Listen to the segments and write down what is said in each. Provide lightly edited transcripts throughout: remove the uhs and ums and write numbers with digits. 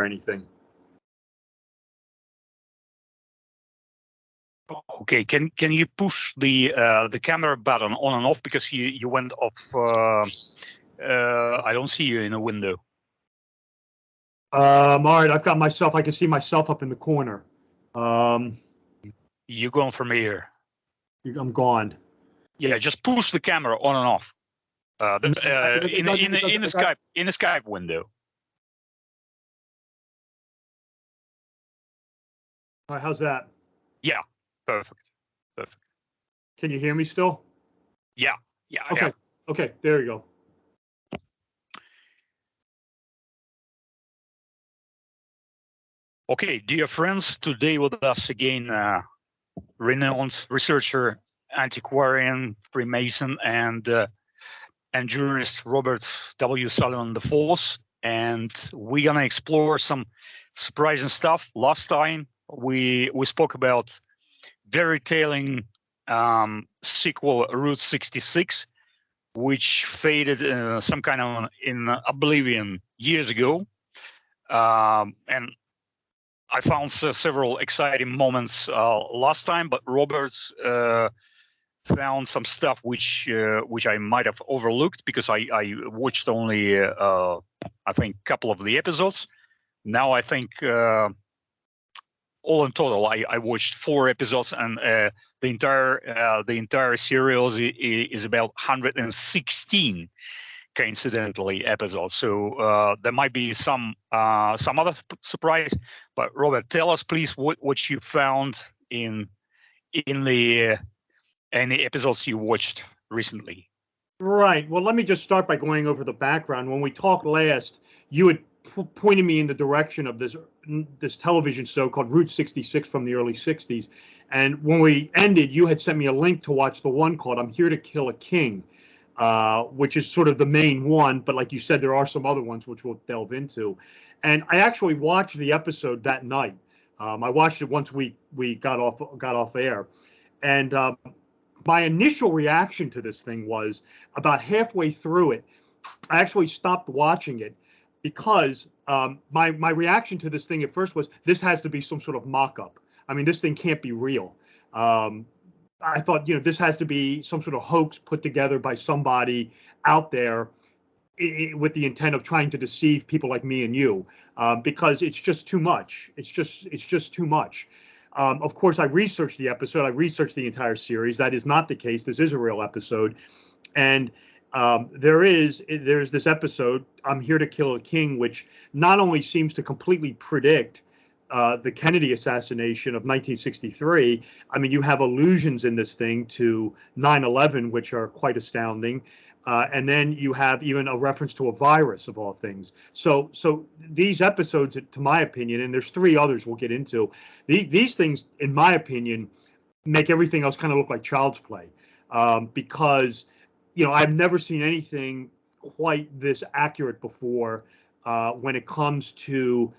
anything. Okay, can you push the camera button on and off, because you went off? I don't see you in a window. All right, I've got myself. I can see myself up in the corner. You're gone from here. I'm gone. Yeah, just push the camera on and off. In the Skype window. All right, how's that? Yeah, perfect. Can you hear me still? Yeah. Okay. Yeah. Okay, there you go. Okay, dear friends, today with us again, renowned researcher, antiquarian, Freemason, and jurist Robert W. Sullivan IV, and we're gonna explore some surprising stuff. Last time we spoke about very telling sequel Route 66, which faded some kind of in oblivion years ago, and I found several exciting moments last time, but Robert found some stuff which I might have overlooked because I watched only I think a couple of the episodes. Now I think all in total I watched 4 episodes, and the entire series is about 116 coincidentally episodes. So there might be some other surprise, but Robert, tell us please what you found in the episodes you watched recently. Right. Well, let me just start by going over the background. When we talked last, you had pointed me in the direction of this television show called Route 66 from the early 60s. And when we ended, you had sent me a link to watch the one called I'm Here to Kill a King, which is sort of the main one. But like you said, there are some other ones which we'll delve into. And I actually watched the episode that night. I watched it once we got off air. And my initial reaction to this thing was about halfway through it, I actually stopped watching it because my reaction to this thing at first was, this has to be some sort of mock-up. I mean, this thing can't be real. I thought, this has to be some sort of hoax put together by somebody out there with the intent of trying to deceive people like me and you, because it's just too much. It's just too much. Of course, I researched the episode. I researched the entire series. That is not the case. This is a real episode. And there's this episode, I'm Here to Kill a King, which not only seems to completely predict the Kennedy assassination of 1963. I mean, you have allusions in this thing to 9/11, which are quite astounding. And then you have even a reference to a virus of all things. So these episodes, to my opinion, and there's 3 others we'll get into, these things, in my opinion, make everything else kind of look like child's play, because, I've never seen anything quite this accurate before when it comes to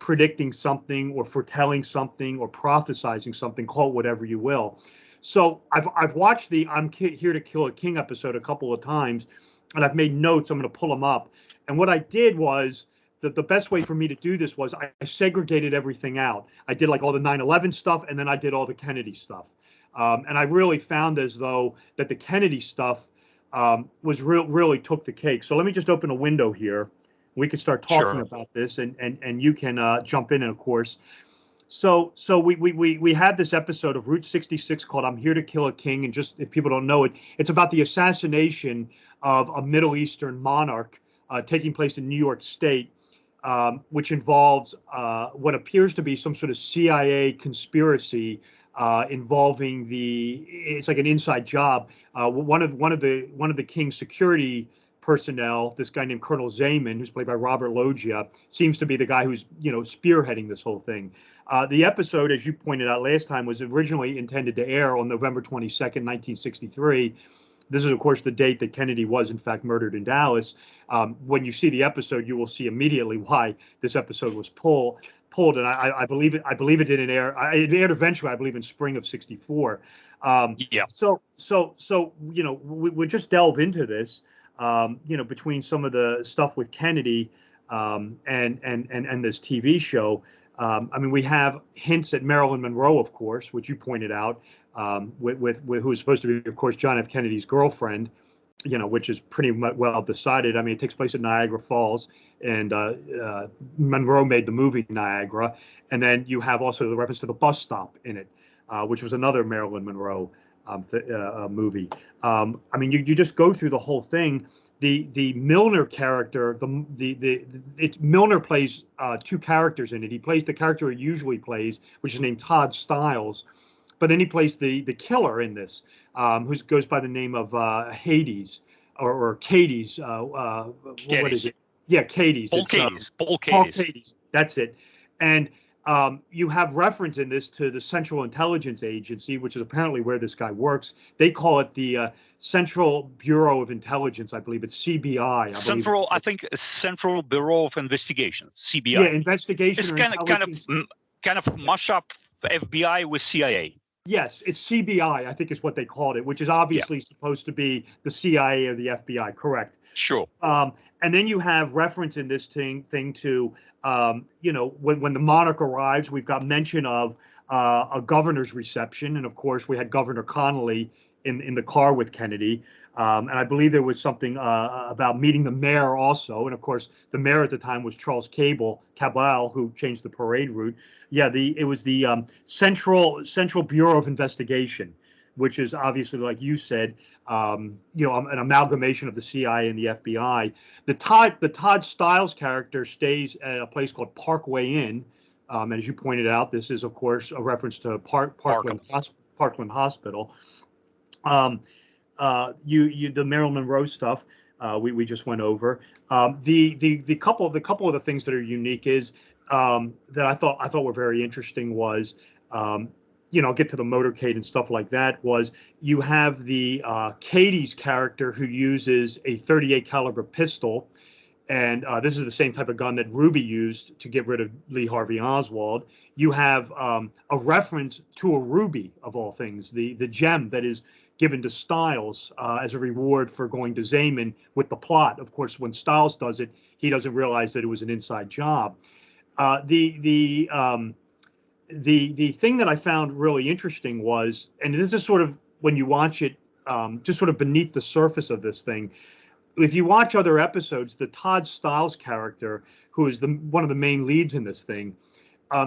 predicting something or foretelling something or prophesizing something, call it whatever you will. So I've watched the I'm Here to Kill a King episode a couple of times, and I've made notes. I'm going to pull them up. And what I did was, the best way for me to do this was I segregated everything out. I did like all the 9/11 stuff, and then I did all the Kennedy stuff. And I really found as though that the Kennedy stuff was really took the cake. So let me just open a window here. We can start talking about this, and you can jump in, of course. So we had this episode of Route 66 called I'm Here to Kill a King. And just if people don't know it, it's about the assassination of a Middle Eastern monarch taking place in New York State, which involves what appears to be some sort of CIA conspiracy involving it's like an inside job. One of the king's security personnel, this guy named Colonel Zaman, who's played by Robert Loggia, seems to be the guy who's spearheading this whole thing. The episode, as you pointed out last time, was originally intended to air on November 22nd, 1963. This is, of course, the date that Kennedy was, in fact, murdered in Dallas. When you see the episode, you will see immediately why this episode was pulled. And I believe it didn't air. It aired eventually, I believe, in spring of '64. Yeah. So we'll just delve into this. Between some of the stuff with Kennedy, and this TV show. I mean, we have hints at Marilyn Monroe, of course, which you pointed out, with who is supposed to be, of course, John F. Kennedy's girlfriend, which is pretty well decided. I mean, it takes place at Niagara Falls, and Monroe made the movie Niagara. And then you have also the reference to the bus stop in it, which was another Marilyn Monroe movie. I mean, you just go through the whole thing. The Milner character, Milner plays two characters in it. He plays the character he usually plays, which is named Todd Stiles, but then he plays the killer in this, who goes by the name of Hades or Cades. What is it? Yeah, Cades. Paul Cades. Paul Cades. That's it. And you have reference in this to the Central Intelligence Agency, which is apparently where this guy works. They call it the Central Bureau of Intelligence, I believe. It's CBI. I think Central Bureau of Investigation, CBI. Yeah, investigation. It's kind of mush up FBI with CIA. Yes, it's CBI, I think is what they called it, which is obviously supposed to be the CIA or the FBI, correct? Sure. And then you have reference in this thing to, when the monarch arrives, we've got mention of a governor's reception. And of course, we had Governor Connolly in the car with Kennedy. And I believe there was something about meeting the mayor also. And of course, the mayor at the time was Charles Cabell, who changed the parade route. Yeah, it was the Central Bureau of Investigation, which is obviously, like you said, an amalgamation of the CIA and the FBI. The Todd Stiles character stays at a place called Parkway Inn. And as you pointed out, this is, of course, a reference to Parkland Hospital. The Marilyn Monroe stuff we just went over. The couple of the things that are unique is that I thought were very interesting was, I'll get to the motorcade and stuff like that, was you have the Cades character who uses a .38 caliber pistol. And this is the same type of gun that Ruby used to get rid of Lee Harvey Oswald. You have a reference to a ruby, of all things, the gem that is given to Stiles as a reward for going to Zaman with the plot. Of course, when Stiles does it, he doesn't realize that it was an inside job. The thing that I found really interesting was, and this is sort of when you watch it, just sort of beneath the surface of this thing. If you watch other episodes, the Todd Stiles character, who is one of the main leads in this thing,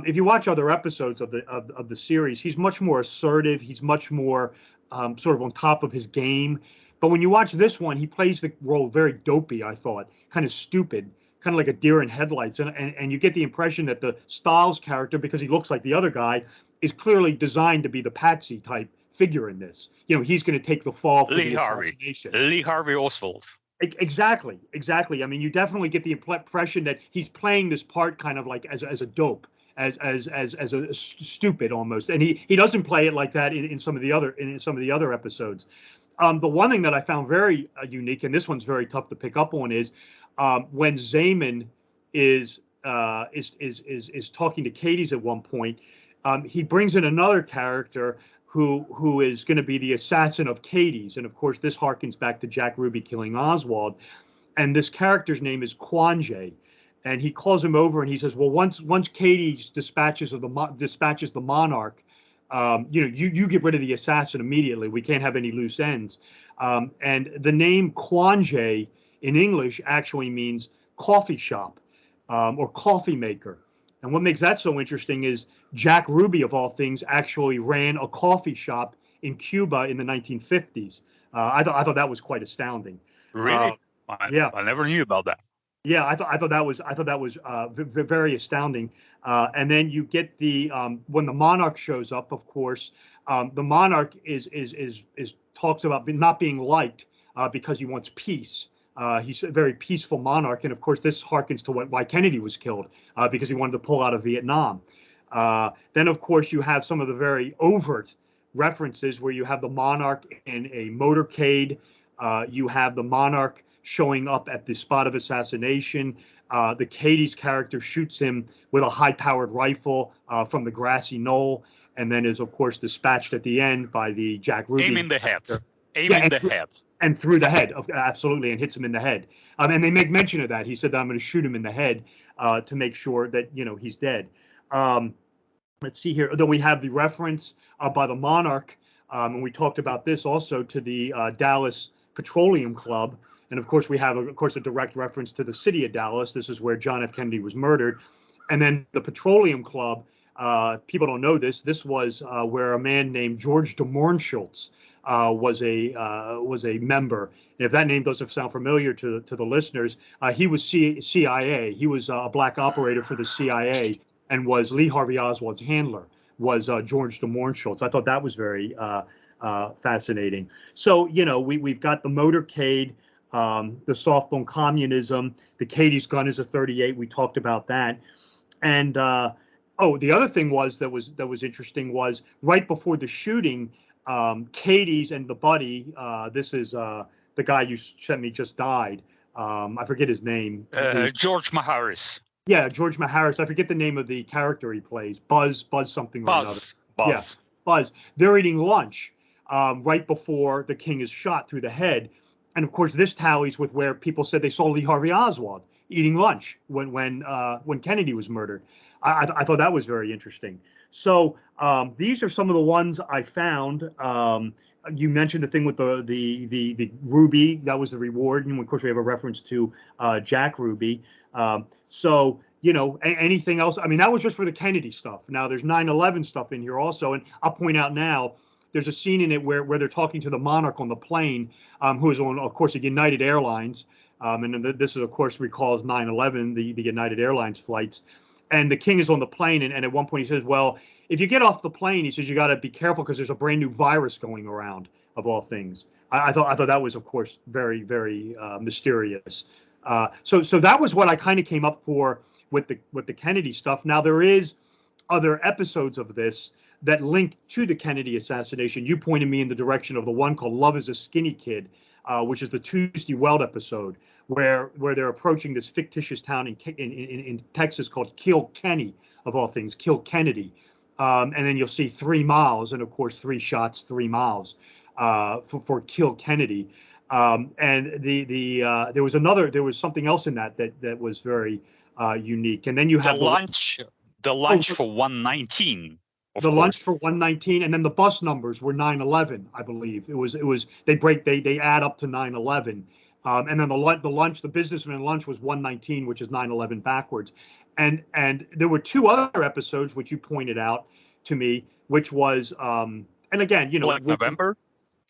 if you watch other episodes of the series, he's much more assertive. He's much more sort of on top of his game. But when you watch this one, he plays the role very dopey, I thought, kind of stupid, kind of like a deer in headlights. And you get the impression that the Stiles character, because he looks like the other guy, is clearly designed to be the patsy type figure in this. He's going to take the fall for the assassination. Lee Harvey Oswald. Exactly. I mean, you definitely get the impression that he's playing this part kind of like as a dope, as a stupid almost, and he doesn't play it like that in some of the other episodes. The one thing that I found very unique, and this one's very tough to pick up on, is when Zaman is talking to Cades at one point, he brings in another character who is going to be the assassin of Cades. And of course, this harkens back to Jack Ruby killing Oswald. And this character's name is Quanjay. And he calls him over and he says, well, once Cades dispatches the monarch, you get rid of the assassin immediately. We can't have any loose ends. And the name Quanjay in English actually means coffee shop or coffee maker. And what makes that so interesting is Jack Ruby, of all things, actually ran a coffee shop in Cuba in the 1950s. I thought that was quite astounding. Really? I never knew about that. Yeah, I thought that was very astounding. And then you get when the monarch shows up. Of course, the monarch is talks about not being liked because he wants peace. He's a very peaceful monarch, and of course, this harkens to why Kennedy was killed, because he wanted to pull out of Vietnam. Then, of course, you have some of the very overt references where you have the monarch in a motorcade. You have the monarch showing up at the spot of assassination. The Cades character shoots him with a high-powered rifle from the grassy knoll, and then is, of course, dispatched at the end by the Jack Ruby. Aim in the head. Aim in the head. And through the head, absolutely, and hits him in the head. And they make mention of that. He said that I'm going to shoot him in the head to make sure that he's dead. Let's see here. Then we have the reference by the monarch, and we talked about this also, to the Dallas Petroleum Club. And of course, we have, of course, a direct reference to the city of Dallas. This is where John F. Kennedy was murdered. And then the Petroleum Club, people don't know this. This was where a man named George de Mohrenschiltz was a member. And if that name doesn't sound familiar to the listeners, he was CIA. He was a black operator for the CIA, and was Lee Harvey Oswald's handler. Was George de Mohrenschiltz. I thought that was very fascinating. So we've got the motorcade, the soft on communism. The Katie's gun is a .38. We talked about that. And the other thing that was interesting was right before the shooting, Katie's and the buddy. This is the guy you sent me just died. I forget his name. George Maharis. Yeah, George Maharis. I forget the name of the character he plays. Buzz something or another. Buzz. Yeah, Buzz. They're eating lunch right before the king is shot through the head. And of course, this tallies with where people said they saw Lee Harvey Oswald eating lunch when Kennedy was murdered. I thought that was very interesting. So these are some of the ones I found. You mentioned the thing with the Ruby. That was the reward, and of course we have a reference to Jack Ruby. So anything else? I mean, that was just for the Kennedy stuff. Now there's 9/11 stuff in here also, and I'll point out now. There's a scene in it where they're talking to the monarch on the plane, who is on, of course, a United Airlines. And this is, of course, recalls 9/11, the United Airlines flights. And the king is on the plane, and at one point he says, well, if you get off the plane, he says, you got to be careful because there's a brand new virus going around, of all things. I thought that was, of course, very, very mysterious. So that was what I kind of came up for with the Kennedy stuff. Now, there is other episodes of this that link to the Kennedy assassination. You pointed me in the direction of the one called Love is a Skinny Kid, which is the Tuesday Weld episode, where they're approaching this fictitious town in Texas called Kilkenny, of all things, Kilkennedy. And then you'll see 3 miles, and of course 3 shots, 3 miles for Kilkennedy. And there was something else in that was very unique. And then you have the lunch for 119. The lunch for 119, and then the bus numbers were 9/11, I believe. It was they add up to 9/11, and then the businessman lunch was 119, which is 9/11 backwards. And there were 2 other episodes which you pointed out to me, which was and again, Black November.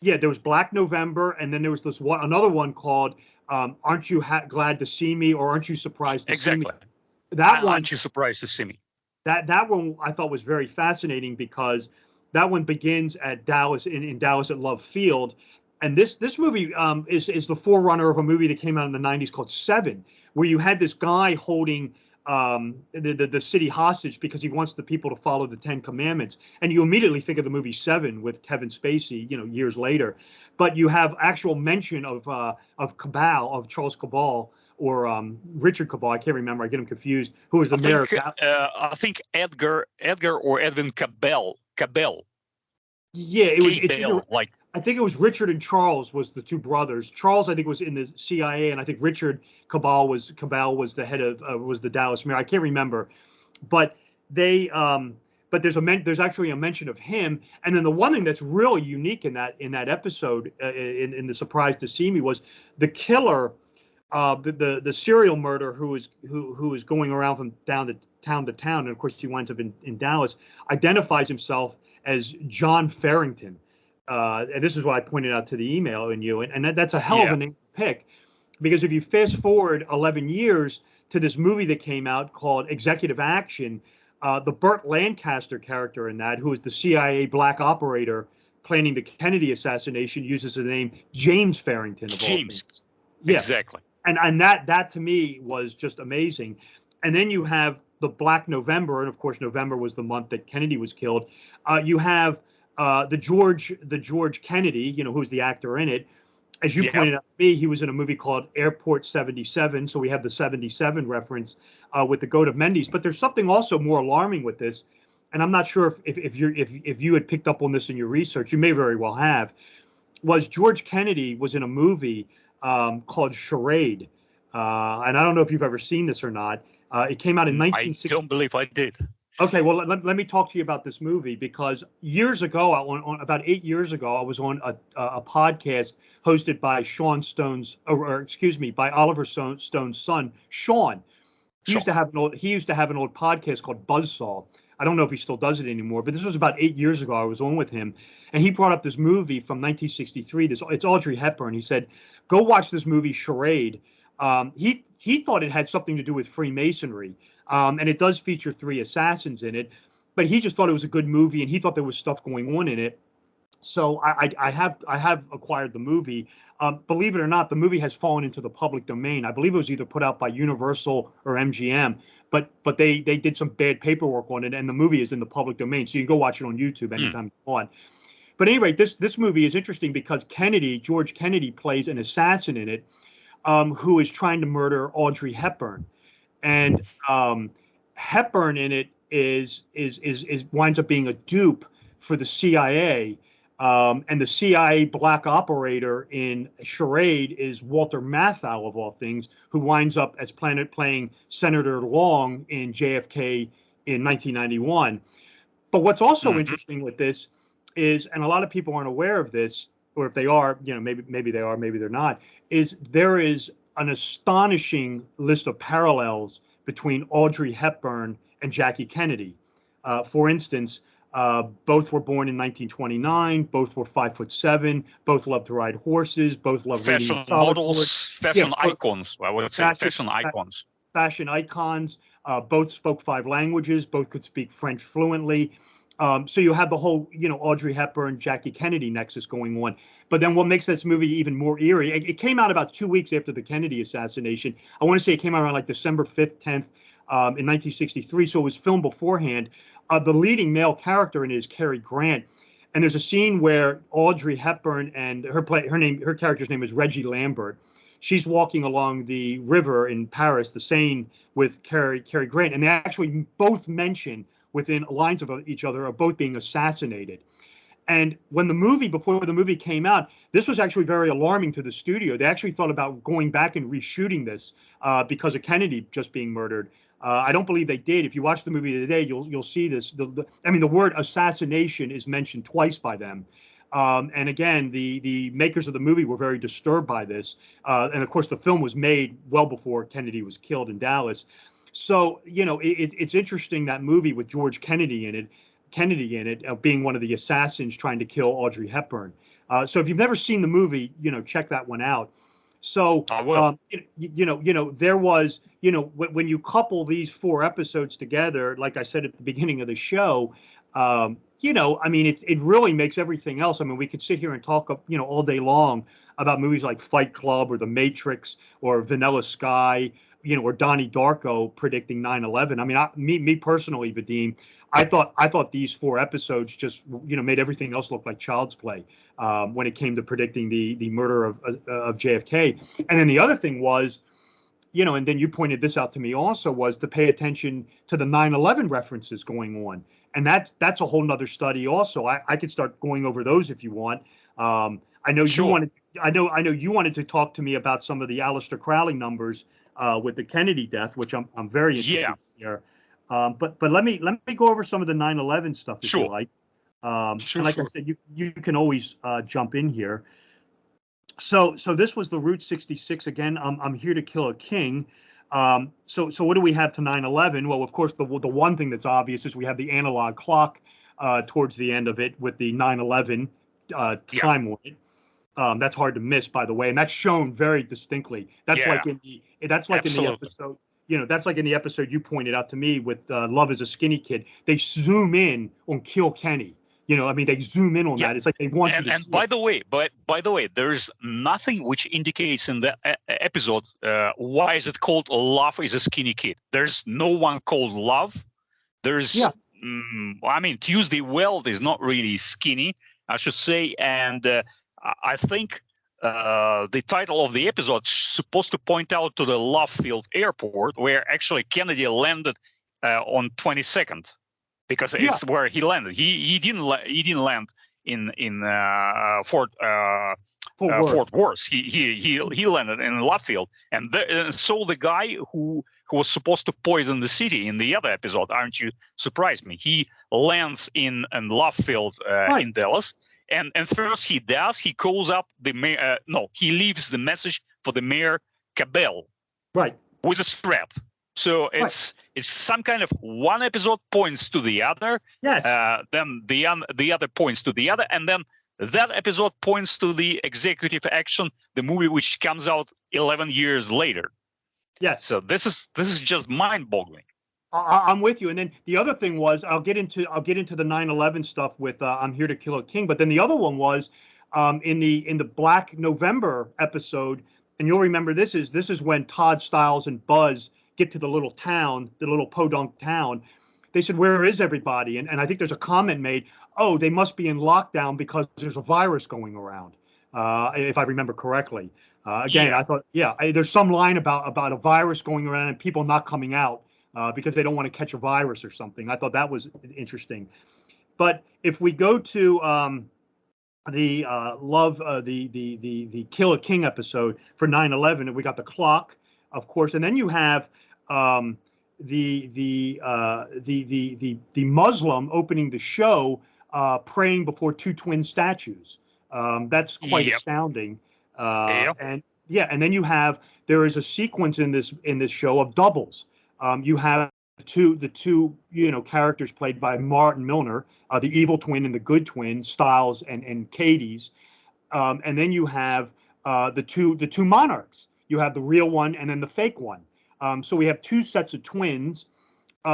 Yeah, there was Black November, and then there was another one called "Aren't You Glad to See Me?" or "Aren't You Surprised to See Me?" Exactly. Aren't you surprised to see me? That one I thought was very fascinating because that one begins at Dallas in Dallas at Love Field, and this movie is the forerunner of a movie that came out in the 90s called Seven, where you had this guy holding the city hostage because he wants the people to follow the 10 Commandments, and you immediately think of the movie Seven with Kevin Spacey, years later, but you have actual mention of Charles Cabal. Or Richard Cabal, I can't remember. I get him confused. Who was the mayor? I think Edgar or Edwin Cabell. Yeah, it was. I think it was Richard and Charles was the 2 brothers. Charles, I think, was in the CIA, and I think Richard Cabal was the head of was the Dallas mayor. I can't remember, but they. But there's actually a mention of him, and then the one thing that's really unique in that episode in the Surprise to See Me was the killer. The serial murderer who is going around from town to town, and of course he winds up in Dallas, identifies himself as John Farrington, and this is what I pointed out to the email in you, and that's a hell of a name to pick, because if you fast forward 11 years to this movie that came out called Executive Action, the Burt Lancaster character in that, who is the CIA black operator planning the Kennedy assassination, uses the name James Farrington. James, yeah. Exactly. And that to me was just amazing. And then you have the Black November, and of course November was the month that Kennedy was killed. You have the George Kennedy, who was the actor in it. As you pointed out to me, he was in a movie called Airport 77. So we have the 77 reference with the goat of Mendes. But there's something also more alarming with this, and I'm not sure if you had picked up on this in your research. You may very well have. was George Kennedy was in a movie called Charade. And I don't know if you've ever seen this or not. It came out in 1960. I don't believe I did. Okay, well, let me talk to you about this movie, because years ago, about 8 years ago, I was on a podcast hosted by by Oliver Stone's son, Sean. He used to have an old podcast called Buzzsaw. I don't know if he still does it anymore, but this was about 8 years ago. I was on with him, and he brought up this movie from 1963. It's Audrey Hepburn. He said, "Go watch this movie, Charade." He thought it had something to do with Freemasonry, and it does feature 3 assassins in it, but he just thought it was a good movie, and he thought there was stuff going on in it. So I have acquired the movie. Believe it or not, the movie has fallen into the public domain. I believe it was either put out by Universal or MGM, but they did some bad paperwork on it, and the movie is in the public domain. So you can go watch it on YouTube anytime you want. But anyway, this movie is interesting because George Kennedy plays an assassin in it, who is trying to murder Audrey Hepburn, and Hepburn in it is winds up being a dupe for the CIA. And the CIA black operator in Charade is Walter Matthau, of all things, who winds up as playing Senator Long in JFK in 1991. But what's also interesting with this is, and a lot of people aren't aware of this, or if they are, maybe they are, maybe they're not, is there is an astonishing list of parallels between Audrey Hepburn and Jackie Kennedy. For instance, both were born in 1929. Both were 5'7". Both loved to ride horses. Both loved fashion reading models, fashion icons. I would say fashion icons. Fashion icons. Both spoke 5 languages. Both could speak French fluently. So you have the whole, Audrey Hepburn, Jackie Kennedy nexus going on. But then what makes this movie even more eerie? It came out about 2 weeks after the Kennedy assassination. I want to say it came out around like December 5th, 10th, in 1963. So it was filmed beforehand. The leading male character in it is Cary Grant, and there's a scene where Audrey Hepburn and her character's name is Reggie Lambert. She's walking along the river in Paris, the Seine, with Cary Grant, and they actually both mention within lines of each other of both being assassinated. And before the movie came out, this was actually very alarming to the studio. They actually thought about going back and reshooting this because of Kennedy just being murdered. I don't believe they did. If you watch the movie today, you'll see this. The word assassination is mentioned twice by them. And again, the makers of the movie were very disturbed by this. And of course, the film was made well before Kennedy was killed in Dallas. So, it's interesting, that movie with George Kennedy in it, being one of the assassins trying to kill Audrey Hepburn. So if you've never seen the movie, check that one out. So, there was, when you couple these 4 episodes together, like I said at the beginning of the show, it really makes everything else. We could sit here and talk, all day long about movies like Fight Club or The Matrix or Vanilla Sky, or Donnie Darko predicting 9/11. Me personally, Vadim, I thought these 4 episodes just, made everything else look like child's play when it came to predicting the murder of JFK. And then the other thing was, and then you pointed this out to me also, was to pay attention to the 9/11 references going on. And that's a whole nother study also. I could start going over those if you want. I know you wanted to talk to me about some of the Aleister Crowley numbers with the Kennedy death, which I'm very interested in here. But let me go over some of the 9/11 stuff if you like. I said, you can always jump in here. So this was the Route 66 again. I'm here to kill a king. So what do we have to 9/11? Well, of course, the one thing that's obvious is we have the analog clock towards the end of it with the 9/11 time on it. That's hard to miss, by the way, and that's shown very distinctly. That's like in the episode. That's like in the episode you pointed out to me with Love is a Skinny Kid. They zoom in on Kill Kenny. They zoom in on that. It's like they want you to see. And by the way, there's nothing which indicates in the episode why is it called Love is a Skinny Kid. There's no one called Love. There's, Tuesday Weld is not really skinny, I should say, and I think the title of the episode is supposed to point out to the Love Field Airport, where actually Kennedy landed on 22nd, because it's where he landed. He didn't land Fort Worth. He landed in left field, and so the guy who was supposed to poison the city in the other episode, aren't you surprised me? He lands in left field in Dallas, and first he calls up the mayor. He leaves the message for the mayor Cabell, right, with a threat. So it's some kind of one episode points to the other, yes. Then the other points to the other, and then that episode points to the executive action, the movie which comes out 11 years later. Yes. So this is just mind-boggling. I'm with you. And then the other thing was, I'll get into the 9/11 stuff with I'm Here to Kill a King. But then the other one was in the Black November episode, and you'll remember this is when Todd Stiles and Buzz get to the little town, the little podunk town. They said, "Where is everybody?" And I think there's a comment made, "Oh, they must be in lockdown because there's a virus going around," if I remember correctly. Again, I thought, there's some line about a virus going around and people not coming out because they don't want to catch a virus or something. I thought that was interesting. But if we go to the Kill a King episode for 9/11, and we got the clock, of course, and then you have the Muslim opening the show praying before two twin statues. That's quite astounding. And then you have, there is a sequence in this show of doubles. You have the two characters played by Martin Milner, the evil twin and the good twin, Styles and Katie's, and then you have the two monarchs. You have the real one and then the fake one. So we have two sets of twins.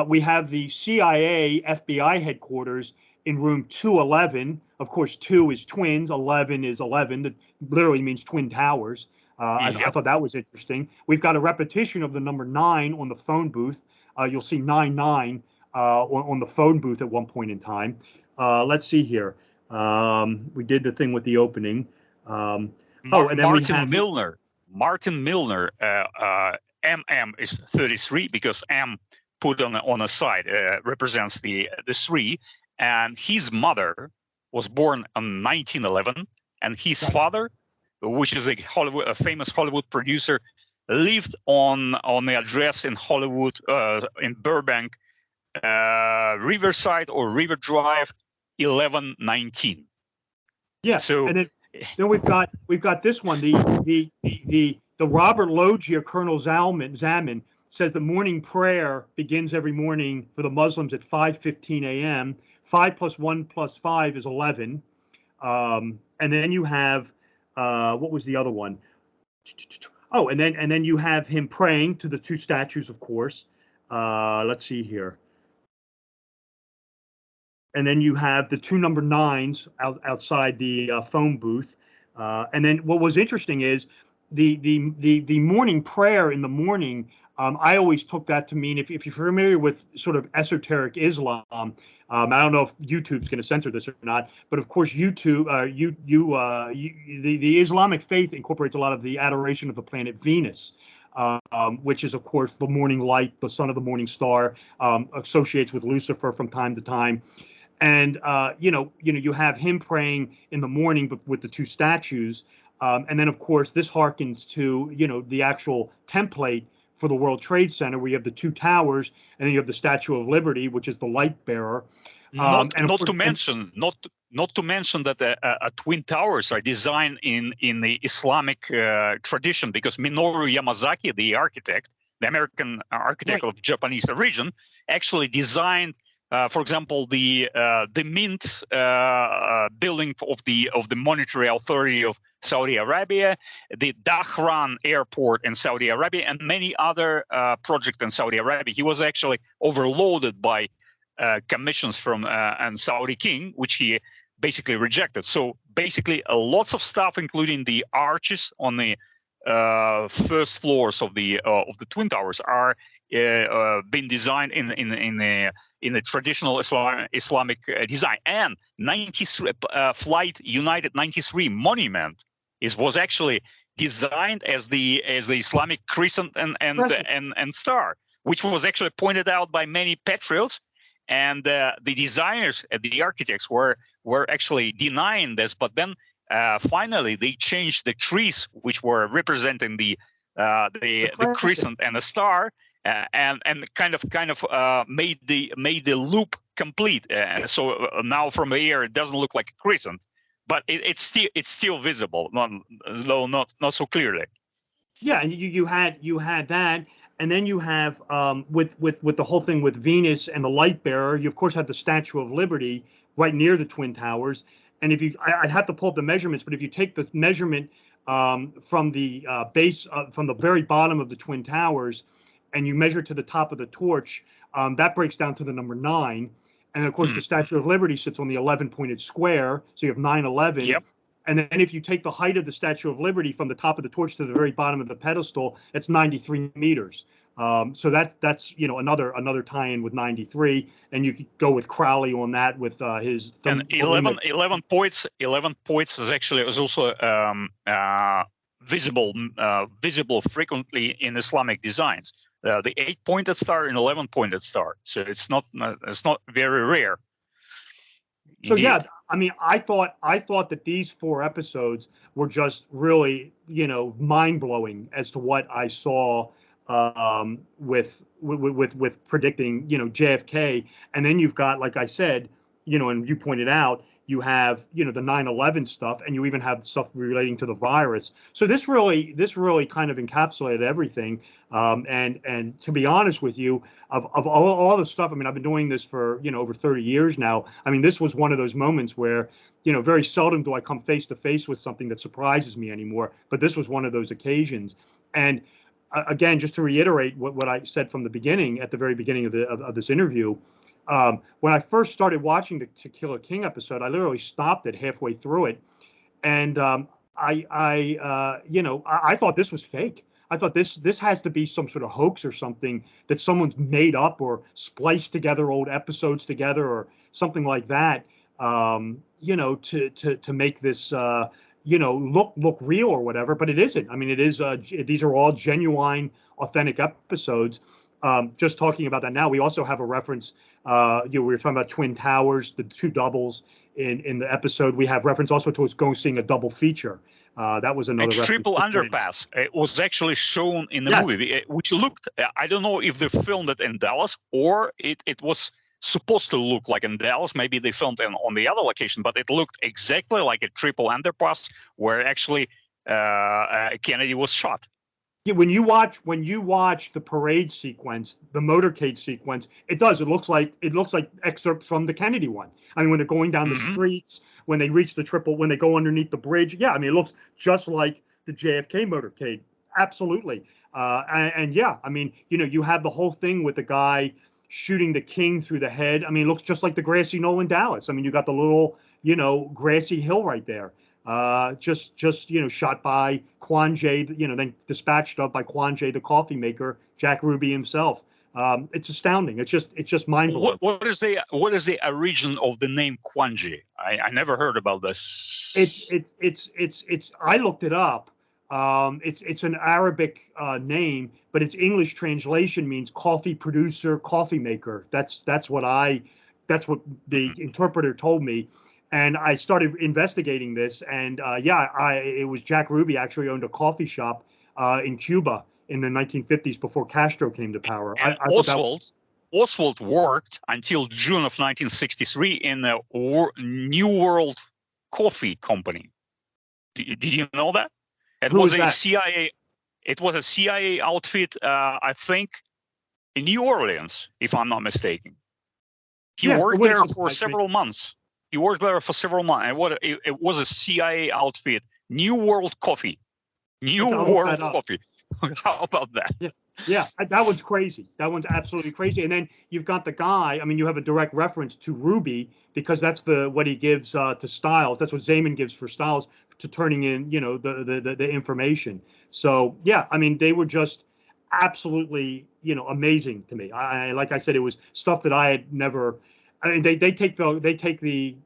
We have the CIA FBI headquarters in room 211. Of course, 2 is twins, 11 is 11. That literally means twin towers. I thought that was interesting. We've got a repetition of the number 9 on the phone booth. You'll see 99 on the phone booth at one point in time. Let's see here. We did the thing with the opening. And then Martin Milner, MM is 33 because M put on a side represents the 3, and his mother was born in 1911, and his father, which is a famous Hollywood producer, lived on the address in Hollywood, in Burbank, Riverside or River Drive, 1119. Yeah. So and then we've got this one. The Robert Loggia Colonel Zaman says the morning prayer begins every morning for the Muslims at 5:15 a.m. 5 + 1 + 5 is 11. And then you have what was the other one? Oh, and then you have him praying to the two statues, of course. Let's see here. And then you have the two number 9s outside the phone booth. And then what was interesting is the morning prayer in the morning. I always took that to mean, if you're familiar with sort of esoteric Islam, I don't know if YouTube's going to censor this or not, but of course YouTube, the Islamic faith incorporates a lot of the adoration of the planet Venus, which is of course the morning light, the son of the morning star, associates with Lucifer from time to time. And you have him praying in the morning with the two statues, and then of course this harkens to the actual template for the World Trade Center, where you have the two towers, and then you have the Statue of Liberty, which is the light bearer. Not to mention that twin towers are designed in the Islamic tradition, because Minoru Yamasaki, the architect, the American architect of Japanese origin, actually designed, for example, the Mint building of the monetary authority of Saudi Arabia, the Dahran airport in Saudi Arabia, and many other projects in Saudi Arabia. He was actually overloaded by commissions from an Saudi king, which he basically rejected. So basically, lots of stuff, including the arches on the first floors of the twin towers, are been designed in the traditional Islamic design. And 93 Flight United 93 monument was actually designed as the Islamic crescent and star, which was actually pointed out by many patriots and the designers, the architects were actually denying this. But then finally they changed the trees, which were representing the crescent and the star, and kind of made the loop complete. So now from the air it doesn't look like a crescent, but it's still visible, though not so clearly. Yeah, and you had that, and then you have with the whole thing with Venus and the light bearer. You of course have the Statue of Liberty right near the Twin Towers. And if I'd have to pull up the measurements, but if you take the measurement from the base, from the very bottom of the Twin Towers, and you measure to the top of the torch, that breaks down to the number 9. And of course, the Statue of Liberty sits on the 11-pointed square, so you have 9/11. Yep. And then if you take the height of the Statue of Liberty from the top of the torch to the very bottom of the pedestal, it's 93 meters. So that's another tie-in with 93, and you could go with Crowley on that with his. And 11 points. 11 points is also visible frequently in Islamic designs. The 8-pointed star and 11-pointed star. So it's not very rare. So indeed. Yeah, I mean, I thought that these 4 episodes were just really, mind-blowing as to what I saw with predicting, JFK. And then you've got, like I said, and you pointed out, you have, the 9/11 stuff, and you even have stuff relating to the virus. So this really kind of encapsulated everything. And to be honest with you, of all the stuff, I mean, I've been doing this for, over 30 years now. I mean, this was one of those moments where, very seldom do I come face to face with something that surprises me anymore. But this was one of those occasions. And again, just to reiterate what I said from the beginning, at the very beginning of this interview, when I first started watching the To Kill a King episode, I literally stopped it halfway through it, and I thought this was fake. I thought this has to be some sort of hoax or something that someone's made up or spliced together old episodes together or something like that, to make this look real or whatever. But it isn't. I mean, it is. These are all genuine, authentic episodes. Just talking about that now, we also have a reference. We were talking about Twin Towers, the 2 doubles in the episode. We have reference also to us seeing a double feature. That was another reference. Triple underpass. It was actually shown in the movie, which looked. I don't know if they filmed it in Dallas or it was supposed to look like in Dallas. Maybe they filmed it on the other location, but it looked exactly like a triple underpass where actually Kennedy was shot. Yeah, when you watch the parade sequence, the motorcade sequence, it looks like excerpts from the Kennedy one. I mean, when they're going down the streets, when they reach when they go underneath the bridge, yeah, I mean, it looks just like the JFK motorcade. Absolutely. And yeah, I mean, you have the whole thing with the guy shooting the king through the head. I mean, it looks just like the grassy knoll in Dallas. I mean, you got the little, grassy hill right there. Just shot by Quan Jay, then dispatched up by Quan Jay, the coffee maker, Jack Ruby himself. It's astounding. It's just mind-blowing. What is the origin of the name Quan Jay? I never heard about this. It's I looked it up. It's an Arabic name, but its English translation means coffee producer, coffee maker. That's what the interpreter told me. And I started investigating this, and it was Jack Ruby actually owned a coffee shop in Cuba in the 1950s before Castro came to power. Oswald worked until June of 1963 in the New World Coffee Company. Did you know that? It was a CIA. It was a CIA outfit, I think, in New Orleans, if I'm not mistaken. He worked there for several months. He worked there for several months. And it was a CIA outfit. New World Coffee. New World Coffee. How about that? Yeah, that one's crazy. That one's absolutely crazy. And then you've got the guy. I mean, you have a direct reference to Ruby because that's what he gives to Stiles. That's what Zaman gives for Stiles to turning in, the information. So yeah, I mean, they were just absolutely, amazing to me. Like I said, it was stuff that I had never. I mean, they take the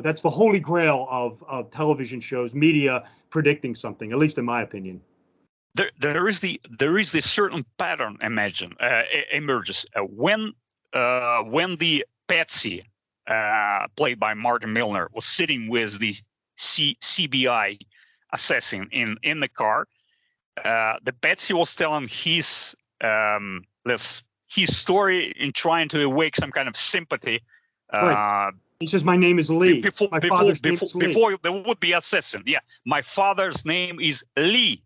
that's the holy grail of television shows, media predicting something, at least in my opinion. There is this certain pattern emerges when the Patsy, played by Martin Milner, was sitting with the CBI assassin in the car. The Patsy was telling his story in trying to awake some kind of sympathy. Right. He says, "My name is Lee. Before there would be assassin. Yeah, my father's name is Lee."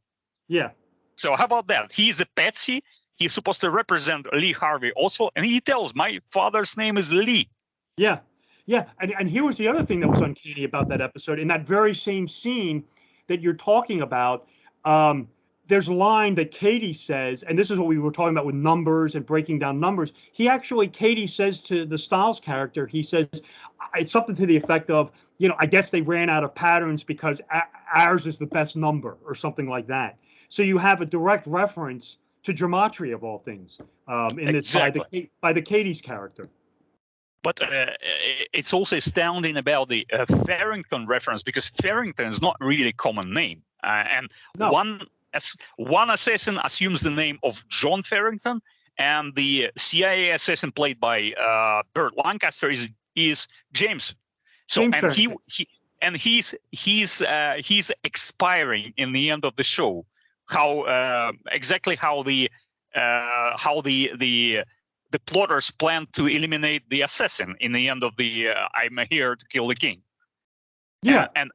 Yeah. So how about that? He's a Patsy. He's supposed to represent Lee Harvey also, and he tells, "My father's name is Lee." Yeah, yeah. And here was the other thing that was uncanny about that episode. In that very same scene that you're talking about, there's a line that Katie says, and this is what we were talking about with numbers and breaking down numbers. Katie says to the Stiles character, he says, it's something to the effect of, I guess they ran out of patterns because ours is the best number or something like that. So you have a direct reference to gematria of all things in this by the Katie's character. But it's also astounding about the Farrington reference, because Farrington is not really a common name. One assassin assumes the name of John Farrington, and the CIA assassin played by Burt Lancaster is James. So he's expiring in the end of the show. How the plotters plan to eliminate the assassin in the end of the "I'm here to kill the king." Yeah, and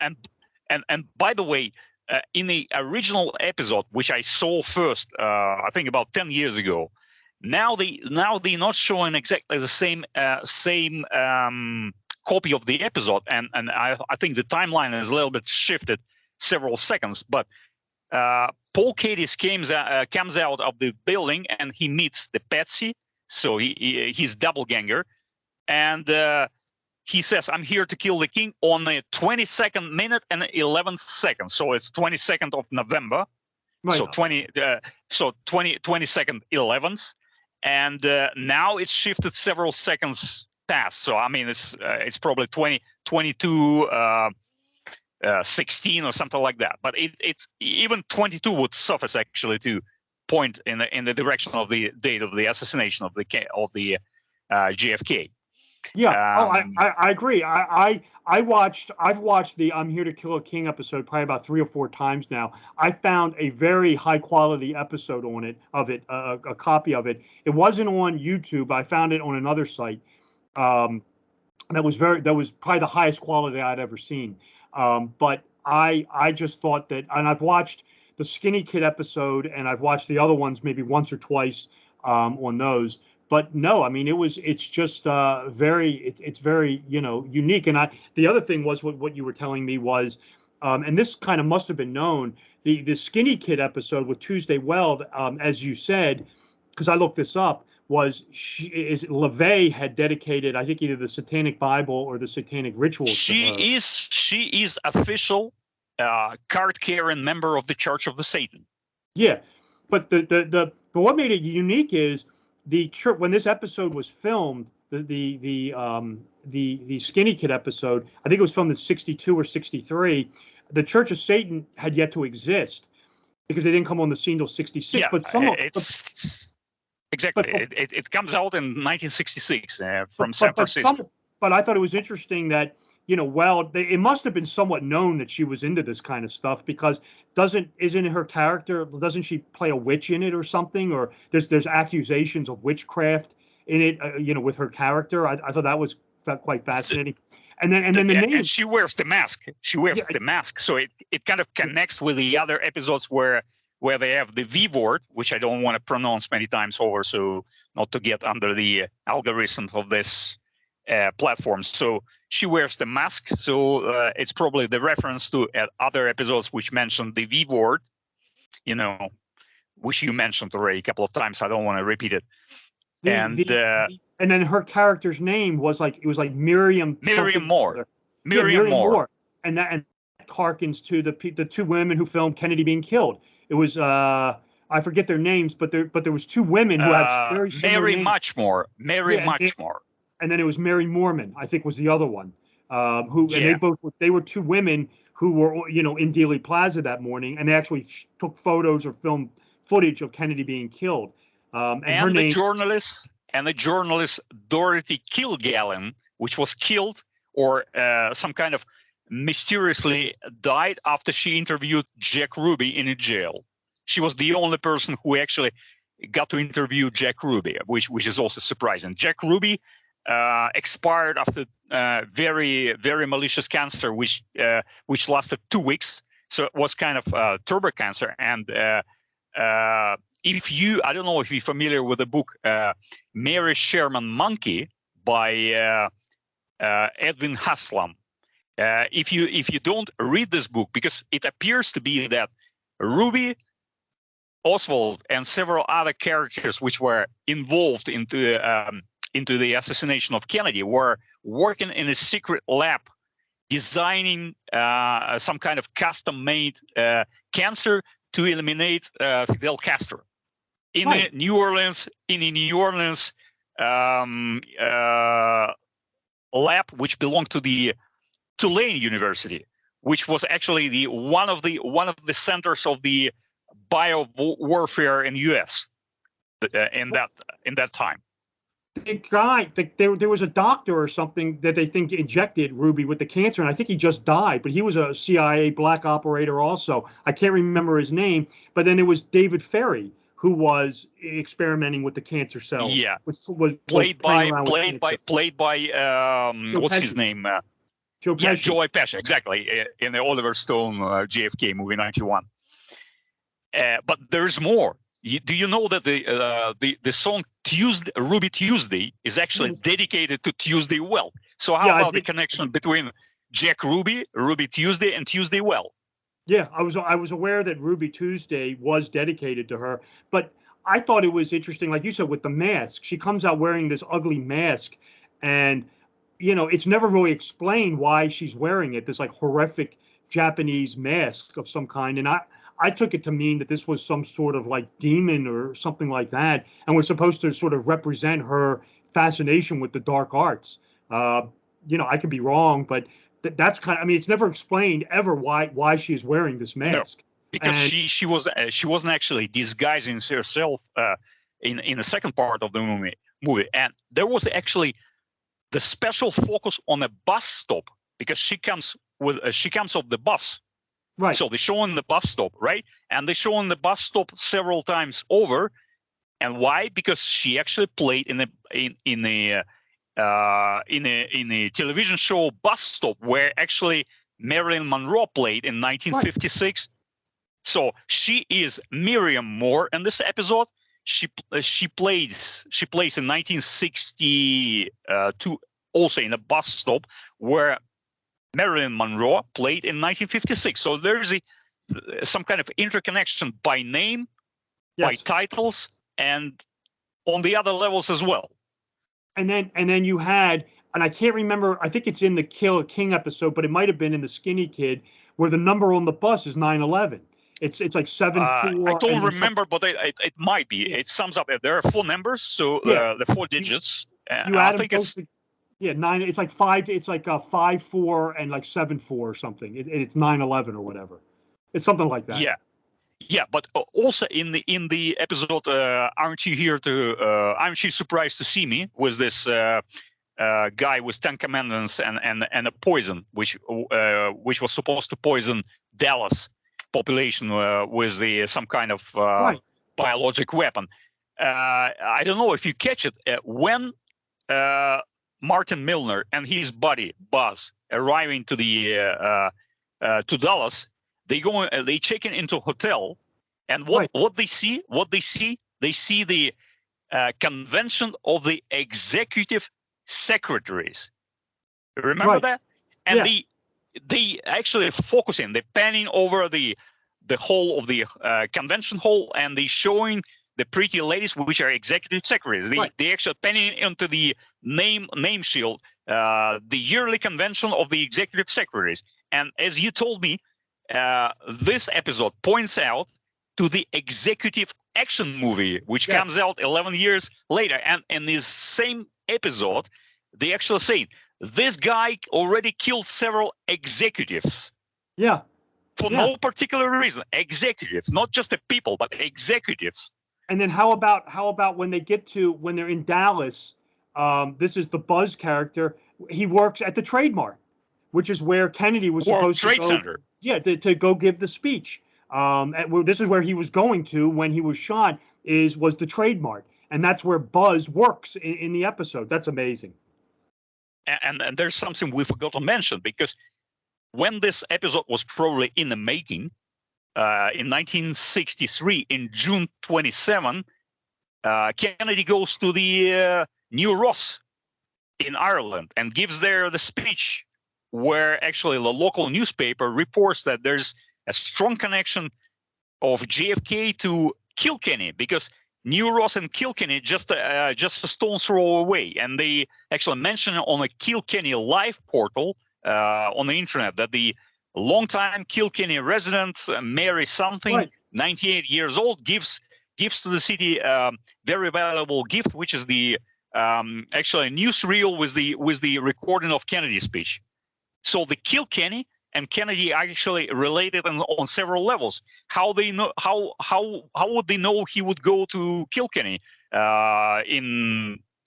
by the way, in the original episode, which I saw first, I think about 10 years ago, now they're not showing exactly the same copy of the episode, and I think the timeline is a little bit shifted several seconds, but. Paul Cadiz comes out of the building and he meets the Patsy, so he's doppelganger, and he says, "I'm here to kill the king" on the 22nd minute and 11 seconds. So it's 22nd of November, right. So 22nd 11th, and now it's shifted several seconds past. So I mean, it's probably 22. 16 or something like that, but it's even 22 would suffice actually to point in the direction of the date of the assassination of the JFK. Yeah, I agree. I've watched the "I'm Here to Kill a King" episode probably about 3 or 4 times now. I found a very high quality episode a copy of it. It wasn't on YouTube. I found it on another site. That was probably the highest quality I'd ever seen. But I just thought that, and I've watched the Skinny Kid episode, and I've watched the other ones maybe once or twice on those. But no, I mean, it's just very unique. And the other thing was what you were telling me was, and this kind of must have been known, the Skinny Kid episode with Tuesday Weld, as you said, because I looked this up, LaVey had dedicated, I think, either the Satanic Bible or the Satanic Rituals. She is official card-carrying member of the Church of the Satan. Yeah, but but what made it unique is the church, when this episode was filmed, the Skinny Kid episode, I think it was filmed in 62 or 63. The Church of Satan had yet to exist because they didn't come on the scene till 66. Yeah, but exactly. It comes out in 1966 from San Francisco. But I thought it was interesting that, it must have been somewhat known that she was into this kind of stuff, because doesn't she play a witch in it or something? Or there's accusations of witchcraft in it, with her character. I thought that was quite fascinating. And then the name. And she wears the mask. The mask. So it kind of connects with the other episodes where they have the V word, which I don't want to pronounce many times over, so not to get under the algorithm of this platform. So she wears the mask. So it's probably the reference to other episodes which mentioned the V word, which you mentioned already a couple of times. I don't want to repeat it. And then her character's name was Miriam. Miriam Moore. Miriam Moore. And that harkens to the 2 women who filmed Kennedy being killed. It was I forget their names, but there was 2 women who had very similar names. Muchmore. Muchmore. And then it was Mary Mormon, I think, was the other one. And they were 2 women who were in Dealey Plaza that morning, and they actually took photos or filmed footage of Kennedy being killed. And her name, and the journalist Dorothy Kilgallen, which was killed or some kind of mysteriously died after she interviewed Jack Ruby in a jail. She was the only person who actually got to interview Jack Ruby, which is also surprising. Jack Ruby expired after very, very malicious cancer, which lasted 2 weeks. So it was kind of turbo cancer. And I don't know if you're familiar with the book Mary Sherman Monkey by Edwin Haslam. If you don't read this book, because it appears to be that Ruby, Oswald, and several other characters which were involved into the assassination of Kennedy were working in a secret lab, designing some kind of custom-made cancer to eliminate Fidel Castro in New Orleans. In a New Orleans lab, which belonged to the Tulane University, which was actually one of the centers of the bio warfare in the U.S. in that time. The guy, there was a doctor or something that they think injected Ruby with the cancer, and I think he just died. But he was a CIA black operator also. I can't remember his name. But then it was David Ferry, who was experimenting with the cancer cells. Yeah, was played by what's Pesci. His name? Joe Pesci. Yeah, Joe Pesci, exactly, in the Oliver Stone JFK movie '91. But there's more. Do you know that the song Ruby Tuesday is actually dedicated to Tuesday Well? So how about the connection between Jack Ruby, Ruby Tuesday, and Tuesday Well? Yeah, I was aware that Ruby Tuesday was dedicated to her, but I thought it was interesting, like you said, with the mask. She comes out wearing this ugly mask, and it's never really explained why she's wearing it. This like horrific Japanese mask of some kind, and I took it to mean that this was some sort of like demon or something like that, and was supposed to sort of represent her fascination with the dark arts. I could be wrong, but that's kind of, I mean, it's never explained ever why she's wearing this mask. No, because she wasn't actually disguising herself in the second part of the movie, and there was actually the special focus on a bus stop, because she comes off the bus. Right. So they show on the bus stop, right? And they show on the bus stop several times over. And why? Because she actually played in a television show Bus Stop, where actually Marilyn Monroe played in 1956. Right. So she is Miriam Moore in this episode. She plays in 1962 also in a bus stop where Marilyn Monroe played in 1956. So there's some kind of interconnection by name, by titles, and on the other levels as well. And then you had, and I can't remember, I think it's in the Kill a King episode, but it might have been in the Skinny Kid, where the number on the bus is 9/11. It's like 7-4. I don't remember, but it might be. Yeah. It sums up. There are 4 numbers, so the 4 digits. You add them both. Yeah, 9. It's like 5. It's like 5-4 and like 7-4 or something. It's 9/11 or whatever. It's something like that. Yeah. But also in the episode, aren't you surprised to see me? Was this guy with 10 commandments and a poison, which was supposed to poison Dallas population with some kind of biologic weapon. I don't know if you catch it when Martin Milner and his buddy Buzz arriving to to Dallas, they check into a hotel, and what they see the convention of the executive secretaries. Remember that? And they actually focusing, they're panning over the whole of the convention hall, and they showing the pretty ladies, which are executive secretaries. They actually panning into the name shield, the yearly convention of the executive secretaries. And as you told me, this episode points out to the executive action movie, which comes out 11 years later. And in this same episode, they actually say, this guy already killed several executives. For no particular reason. Executives, not just the people, but executives. And then how about when they're in Dallas? This is the Buzz character. He works at the Trade Mart, which is where Kennedy was supposed to go. Trade Center. Yeah, to go give the speech. This is where he was going to when he was shot. Was the Trade Mart, and that's where Buzz works in the episode. That's amazing. And there's something we forgot to mention, because when this episode was probably in the making, in 1963, in June 27, Kennedy goes to the New Ross in Ireland and gives there the speech, where actually the local newspaper reports that there's a strong connection of JFK to Kilkenny, because New Ross and Kilkenny just a stone's throw away, and they actually mention on a Kilkenny Live portal on the internet that the longtime Kilkenny resident Mary something, right, 98 years old, gives to the city very valuable gift, which is the actually a newsreel with the recording of Kennedy's speech. So the Kilkenny and Kennedy are actually related on several levels. How they know? How would they know he would go to Kilkenny on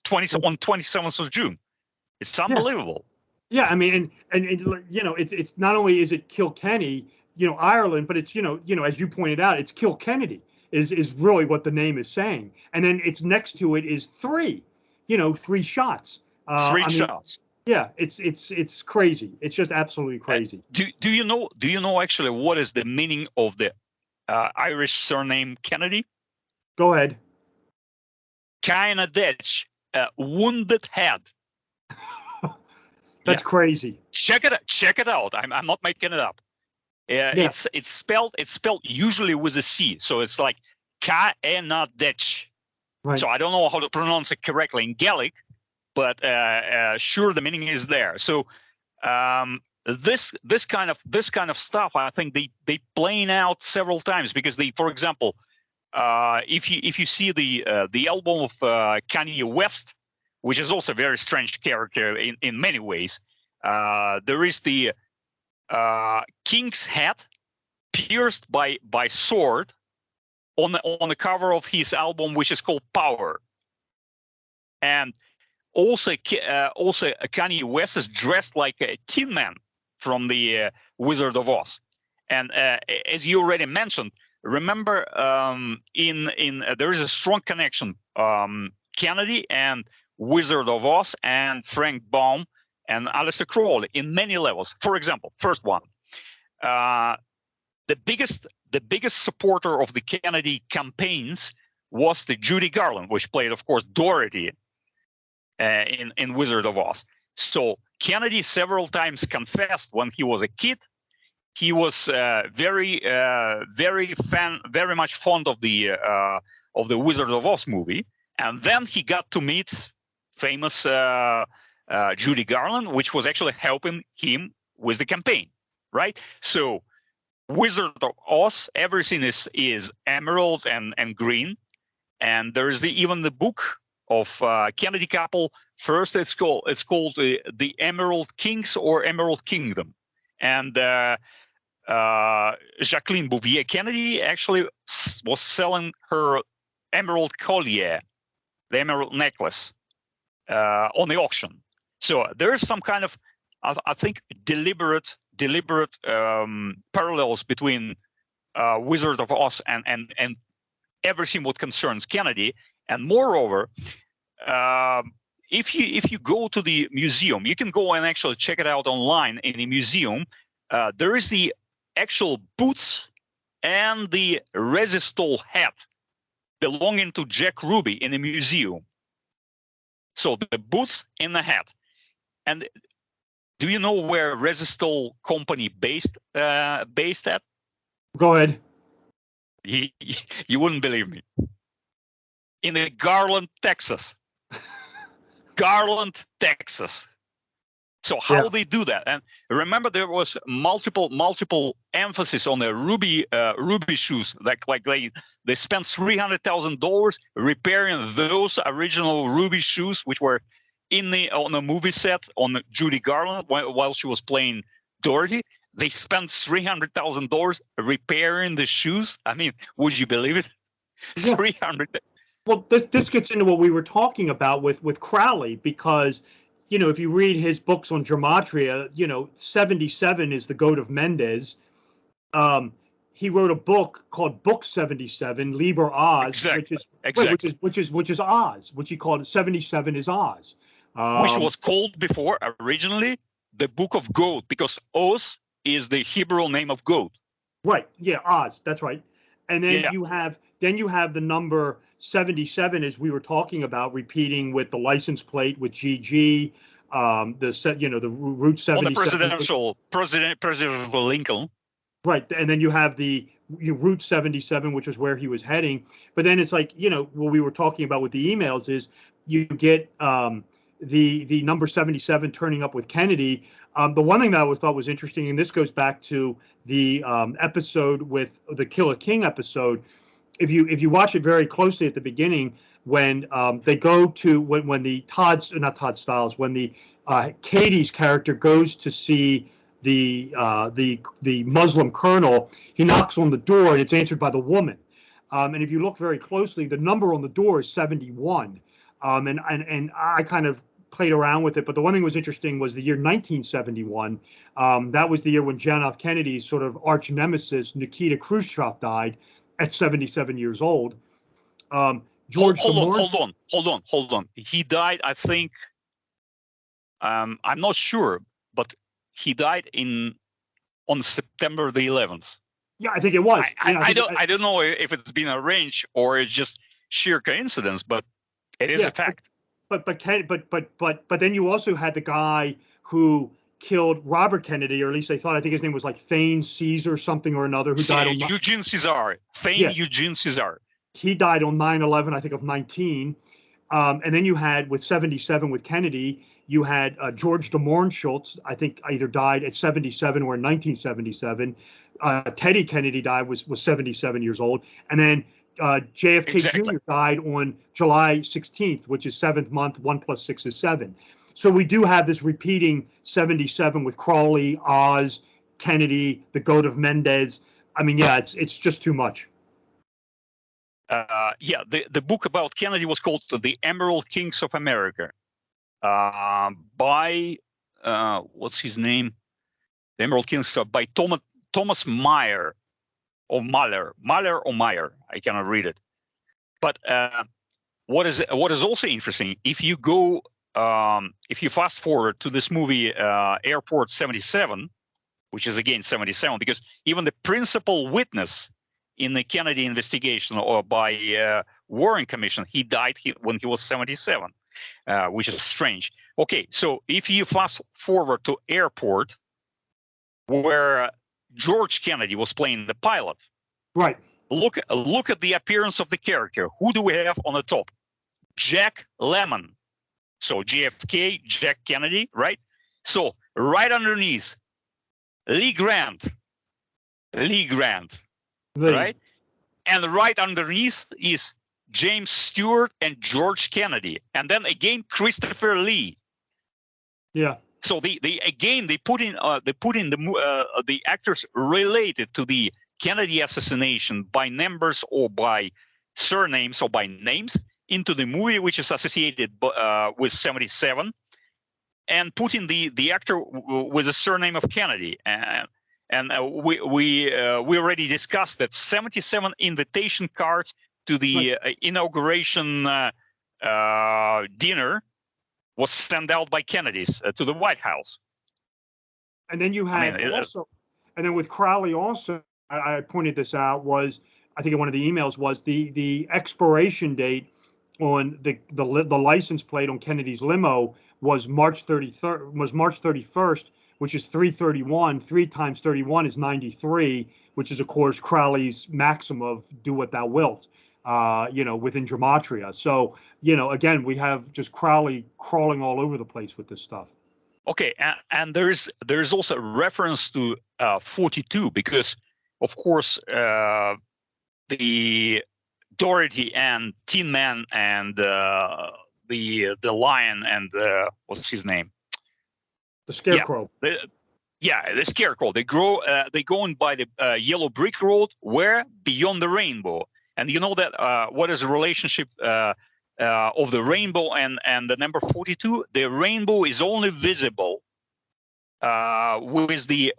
27th of June? It's unbelievable. Yeah, I mean, and it's not only is it Kilkenny, Ireland, but it's as you pointed out, it's Kilkennedy is really what the name is saying, and then it's next to it is three shots. Three shots. Yeah, it's crazy. It's just absolutely crazy. Do you know actually what is the meaning of the Irish surname Kennedy? Go ahead. Kinda ditch, wounded head. That's crazy. Check it out. I'm not making it up. It's spelled usually with a C, so it's like Kinda ditch. Right. So I don't know how to pronounce it correctly in Gaelic, but sure, the meaning is there. So this kind of stuff, I think they playing out several times, because for example, if you see the album of Kanye West, which is also a very strange character in many ways, there is the king's head pierced by sword on the cover of his album, which is called Power, and also Kanye West is dressed like a Tin Man from the Wizard of Oz. And as you already mentioned, remember there is a strong connection, Kennedy and Wizard of Oz and Frank Baum and Aleister Crowley in many levels. For example, first one, the biggest supporter of the Kennedy campaigns was the Judy Garland, which played, of course, Dorothy in Wizard of Oz. So Kennedy several times confessed when he was a kid he was very much fond of the Wizard of Oz movie, and then he got to meet famous Judy Garland, which was actually helping him with the campaign, right? So Wizard of Oz, everything is emerald and green, and there is even the book of Kennedy couple. First, it's called the Emerald Kings or Emerald Kingdom, and Jacqueline Bouvier Kennedy actually was selling her emerald collier, the emerald necklace, on the auction. So there is some kind of, I think, deliberate parallels between Wizard of Oz and everything what concerns Kennedy. And moreover, if you go to the museum, you can go and actually check it out online in the museum. There is the actual boots and the Resistol hat belonging to Jack Ruby in the museum. So the boots and the hat. And do you know where Resistol company based at? Go ahead. You wouldn't believe me. In the Garland, Texas. Garland, Texas. So how they do that? And remember, there was multiple emphasis on the ruby shoes. Like they spent $300,000 repairing those original ruby shoes, which were on the movie set on Judy Garland while she was playing Dorothy. They spent $300,000 repairing the shoes. I mean, would you believe it? Yeah. 300. Well, this gets into what we were talking about with Crowley, because, you know, if you read his books on gematria, you know, 77 is the goat of Mendez. He wrote a book called Book 77, Liber Oz, which is Oz, which he called 77 is Oz, which was called before originally the Book of Goat, because Oz is the Hebrew name of goat. Right. Yeah, Oz. That's right. And then you have the number 77, as we were talking about, repeating with the license plate with GG, the route 77 on the presidential Lincoln. Right, and then you have the route 77, which is where he was heading. But then it's like, you know, what we were talking about with the emails is you get the number 77 turning up with Kennedy. The one thing that I always thought was interesting, and this goes back to the episode with the Killer King episode. If you watch it very closely at the beginning, when they go to when the Katie's character goes to see the Muslim colonel, he knocks on the door and it's answered by the woman. And if you look very closely, the number on the door is 71. And I kind of played around with it, but the one thing that was interesting was the year 1971. That was the year when John F. Kennedy's sort of arch nemesis, Nikita Khrushchev, died at 77 years old. George, hold on. He died, I think, I'm not sure, but he died on September the 11th. Yeah, I think it was. I don't know if it's been arranged or it's just sheer coincidence, but it is a fact. But then you also had the guy who killed Robert Kennedy, or at least they thought. I think his name was like Thane Caesar something or another, who died on Eugene Caesar. Eugene Caesar. He died on 9/11, I think, of 19. And then you had with 77 with Kennedy. You had George de Mohrenschildt, I think, either died at 77 or in 1977. Teddy Kennedy died was 77 years old, and then JFK Jr. died on July 16th, which is 7th month. 1 + 6 is 7. So we do have this repeating 77 with Crowley, Oz, Kennedy, the goat of Mendez. I mean, yeah, it's just too much. The book about Kennedy was called The Emerald Kings of America. By what's his name? The Emerald Kings by Thomas Meyer or Meyer. I cannot read it. But what is also interesting, if you fast forward to this movie Airport 77, which is again 77, because even the principal witness in the Kennedy investigation or by Warren Commission, he died when he was 77. Which is strange. Okay, so if you fast forward to Airport, where George Kennedy was playing the pilot, right? Look at the appearance of the character. Who do we have on the top? Jack Lemmon. So JFK, Jack Kennedy, right? So right underneath, Lee Grant, right? And right underneath is James Stewart and George Kennedy, and then again Christopher Lee. Yeah. So they put in the actors related to the Kennedy assassination by numbers or by surnames or by names into the movie, which is associated with 77, and putting the actor with the surname of Kennedy. And we already discussed that 77 invitation cards to the inauguration dinner was sent out by Kennedy's to the White House. And then you had and then with Crowley also, I pointed this out, was I think in one of the emails was the expiration date on the license plate on Kennedy's limo was March 31st, which is 331. 3 times 31 is 93, which is of course Crowley's maxim of "do what thou wilt." Within gematria. So, again, we have just Crowley crawling all over the place with this stuff. Okay, and there's also a reference to 42, because, of course, the Dorothy and Tin Man and the lion and what's his name? The Scarecrow. The Scarecrow. They go on by the yellow brick road, where beyond the rainbow. And you know that what is the relationship of the rainbow and the number 42? The rainbow is only visible with the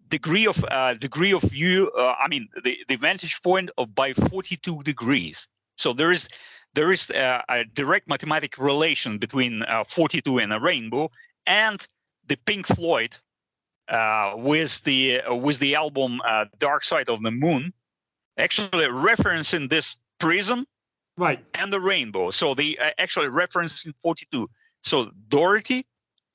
degree of view. I mean, the vantage point of by 42 degrees. So there is a direct mathematical relation between 42 and a rainbow, and the Pink Floyd with the album Dark Side of the Moon, actually referencing this prism, right, and the rainbow. So they actually referencing 42. So Dorothy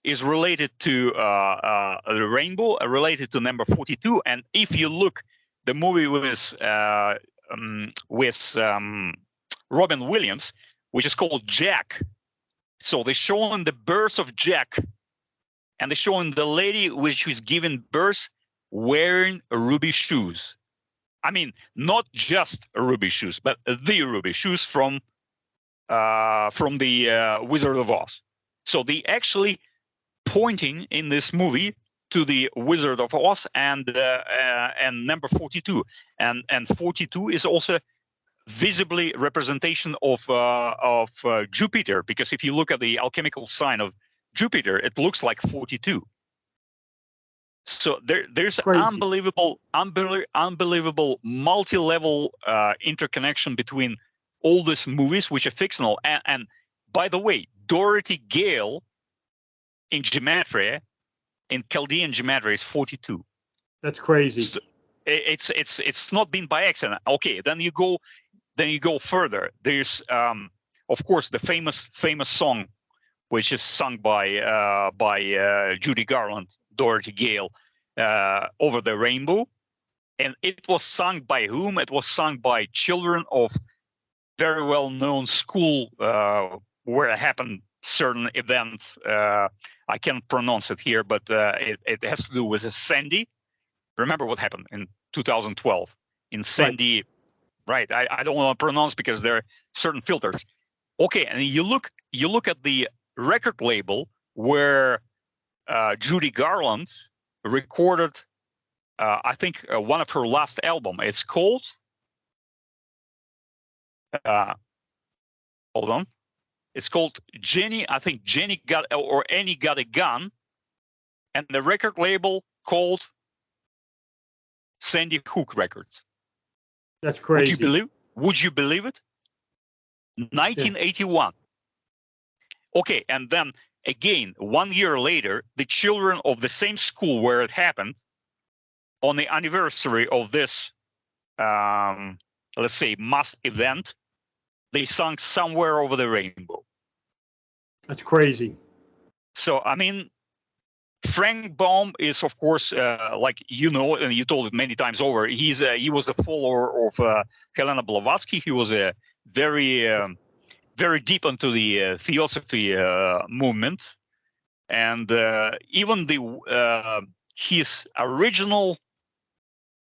is related to the rainbow, related to number 42. And if you look, the movie with Robin Williams, which is called Jack. So they're showing the birth of Jack, and they're showing the lady which was given birth wearing ruby shoes. I mean, not just ruby shoes, but the ruby shoes from the Wizard of Oz. So they actually pointing in this movie to the Wizard of Oz and number 42, and 42 is also visibly representation of Jupiter, because if you look at the alchemical sign of Jupiter, it looks like 42. So there's unbelievable multi-level interconnection between all these movies, which are fictional. And by the way, Dorothy Gale in gematria, in Chaldean gematria, is 42. That's crazy. So it's not been by accident. Okay, then you go further. There's of course the famous song, which is sung by Judy Garland, Dorothy Gale, Over the Rainbow. And it was sung by whom? It was sung by children of very well-known school where happened certain events. I can't pronounce it here, but it has to do with a Sandy. Remember what happened in 2012 in Sandy, right? I don't want to pronounce because there are certain filters. Okay, and you look at the record label where Judy Garland recorded, I think, one of her last album. It's called, hold on, it's called Jenny. I think Jenny got, or Annie Got a Gun, and the record label called Sandy Hook Records. That's crazy. Would you believe it? 1981. Okay, and then again, 1 year later, the children of the same school where it happened, on the anniversary of this, let's say, mass event, they sung Somewhere Over the Rainbow. That's crazy. So, I mean, Frank Baum is, of course, like you know, and you told it many times over, he was a follower of Helena Blavatsky. He was a very deep into the theosophy movement, and even his original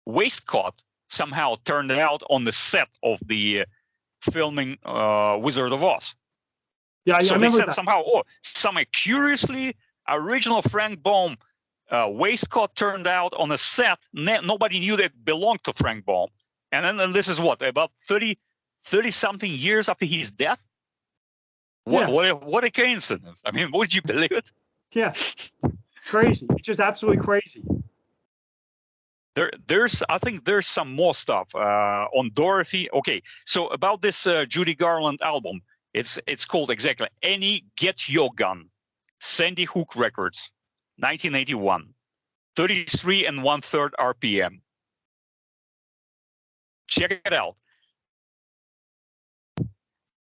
waistcoat somehow turned out on the set of the filming Wizard of Oz. Yeah, so I they said that. somehow, curiously, original Frank Baum waistcoat turned out on a set. Nobody knew that it belonged to Frank Baum. And then this is what, about 30 something years after his death? What a coincidence. I mean, would you believe it? Yeah, crazy. It's just absolutely crazy. I think there's some more stuff on Dorothy. Okay, so about this Judy Garland album, it's called exactly Annie Get Your Gun, Sandy Hook Records, 1981, 33 1/3 RPM. Check it out.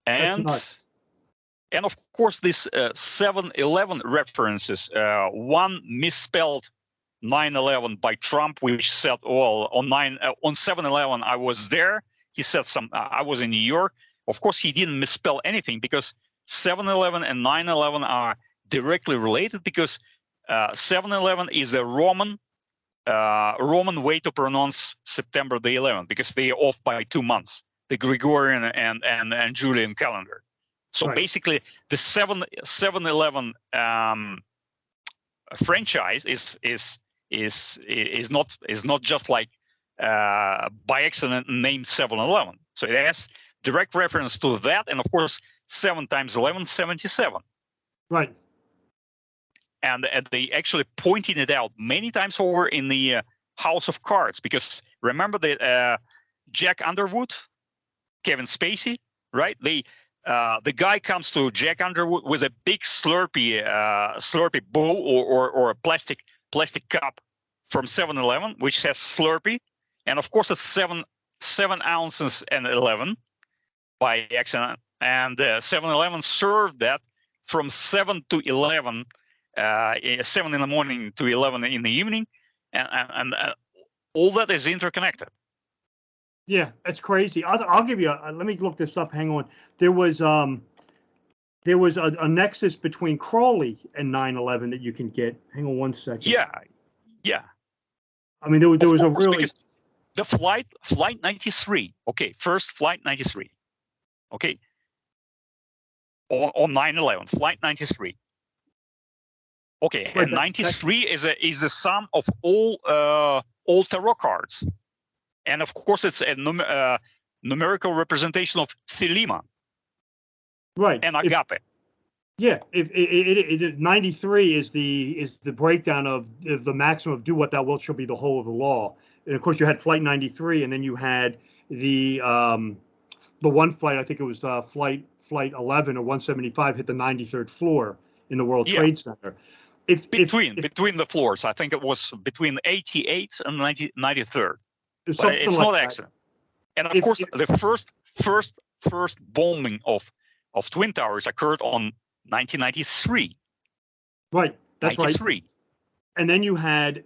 And of course, this 7/11 references, one misspelled 9/11 by Trump, which said, well, on 7/11 I was there. He said I was in New York. Of course, he didn't misspell anything, because 7/11 and 9/11 are directly related, because 7/11 is a Roman way to pronounce September the 11th, because they're off by 2 months, the Gregorian and Julian calendar. So basically, the 7/11 franchise is not just like by accident named 711. So it has direct reference to that, and of course 7 times 11, 77. Right. And they actually pointed it out many times over in the House of Cards, because remember that Jack Underwood, Kevin Spacey, right? The guy comes to Jack Underwood with a big Slurpee bowl or a plastic cup from 7-Eleven, which says Slurpee, and of course it's 7 ounces and 11 by accident, and 7-Eleven served that from 7 to 11, 7 in the morning to 11 in the evening, and all that is interconnected. Yeah, that's crazy. I'll give you let me look this up. Hang on. There was a nexus between Crawley and 9/11 that you can get. Hang on one second. Yeah. I mean, there was a really the flight 93. Okay, first flight 93. Okay. On 9/11, flight 93. Okay, right, and 93 is a sum of all tarot cards, and of course it's a numerical representation of Thelema, right, and Agape. Yeah, if 93 is the breakdown of the maximum of do what thou wilt shall be the whole of the law, and of course you had flight 93, and then you had the one flight, I think it was flight 11 or 175 hit the 93rd floor in the World Trade Center. Between the floors, I think it was between 88 and 93rd. But it's like not accident. And of course, the first bombing of Twin Towers occurred on 1993. Right, that's 93. Right. And then you have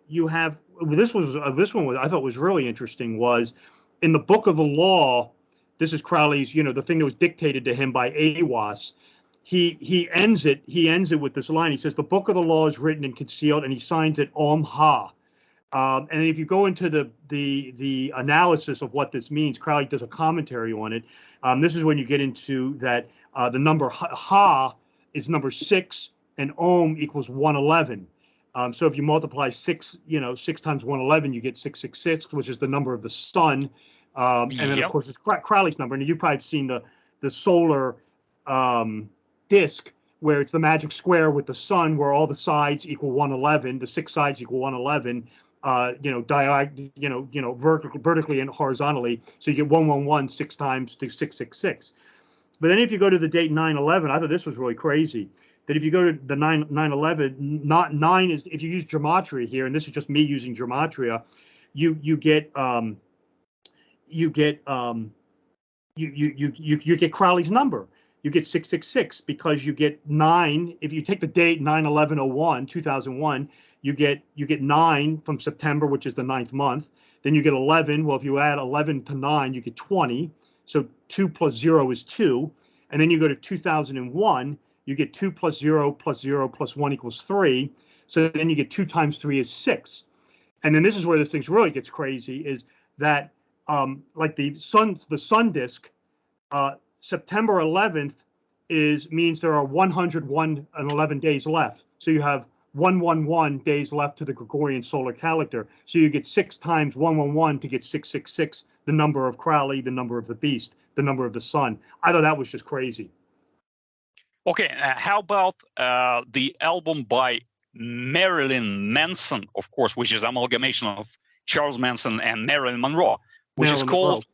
this one was I thought was really interesting, was in the Book of the Law. This is Crowley's, the thing that was dictated to him by AWAS. He ends it with this line. He says, "The book of the law is written and concealed," and he signs it Om Ha. And if you go into the analysis of what this means, Crowley does a commentary on it. This is when you get into that the number Ha is number 6, and Om equals 111. So if you multiply 6 times 111, you get 666, which is the number of the sun. And then of course it's Crowley's number, and you've probably seen the solar disc where it's the magic square with the sun, where all the sides equal 111, the 6 sides equal 111, vertically and horizontally. So you get 111 6 times to 666. But then if you go to the date 9/11, I thought this was really crazy. That if you go to the 9/11, not 9 is, if you use gematria here, and this is just me using gematria, you get Crowley's number. You get 666 because you get 9. If you take the date 9/11/01, 2001, you get 9 from September, which is the 9th month. Then you get 11. Well, if you add 11 to 9, you get 20. So 2 plus 0 is 2. And then you go to 2001, you get 2 plus 0 plus 0 plus 1 equals 3. So then you get 2 times 3 is 6. And then this is where this thing really gets crazy, is that like the sun disk, September 11th means there are 101 and 11 days left. So you have 111 days left to the Gregorian solar calendar. So you get 6 times 111 to get 666, the number of Crowley, the number of the beast, the number of the sun. I thought that was just crazy. Okay, how about the album by Marilyn Manson, of course, which is amalgamation of Charles Manson and Marilyn Monroe, which is called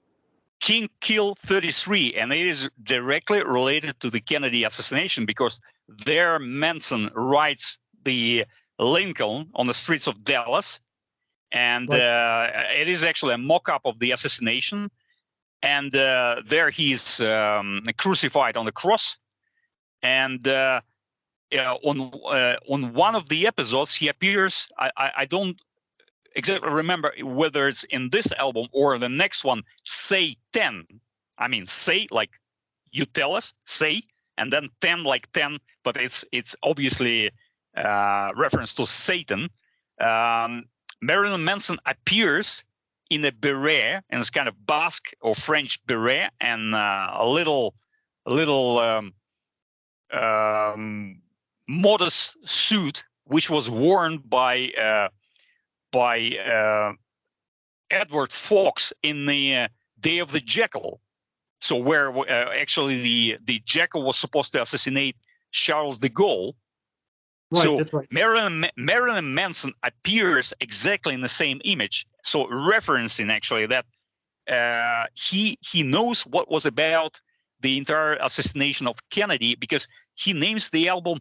King Kill 33, and it is directly related to the Kennedy assassination, because there Manson writes the Lincoln on the streets of Dallas, and it is actually a mock-up of the assassination, and there he's crucified on the cross, and on one of the episodes he appears. I don't exactly remember whether it's in this album or the next one. Say 10. I mean, say like you tell us, say, and then 10 like 10, but it's obviously reference to Satan. Marilyn Manson appears in a beret, and it's kind of Basque or French beret, and a little modest suit, which was worn by Edward Fox in the Day of the Jackal. So where actually the Jackal was supposed to assassinate Charles de Gaulle. Right, so that's right. Marilyn Manson appears exactly in the same image. So referencing actually that he knows what was about the entire assassination of Kennedy, because he names the album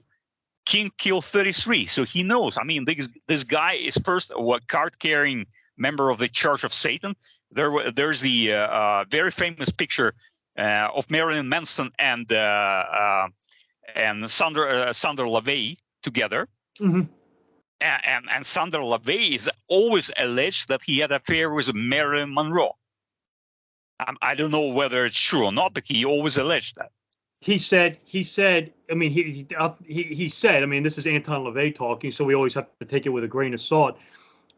King Kill 33. So he knows. I mean, this guy is first a card-carrying member of the Church of Satan. There's the very famous picture of Marilyn Manson and Sandra LaVey together. Mm-hmm. And Sandra LaVey is always alleged that he had an affair with Marilyn Monroe. I don't know whether it's true or not, but he always alleged that. He said, I mean, he said, I mean, this is Anton LaVey talking, so we always have to take it with a grain of salt.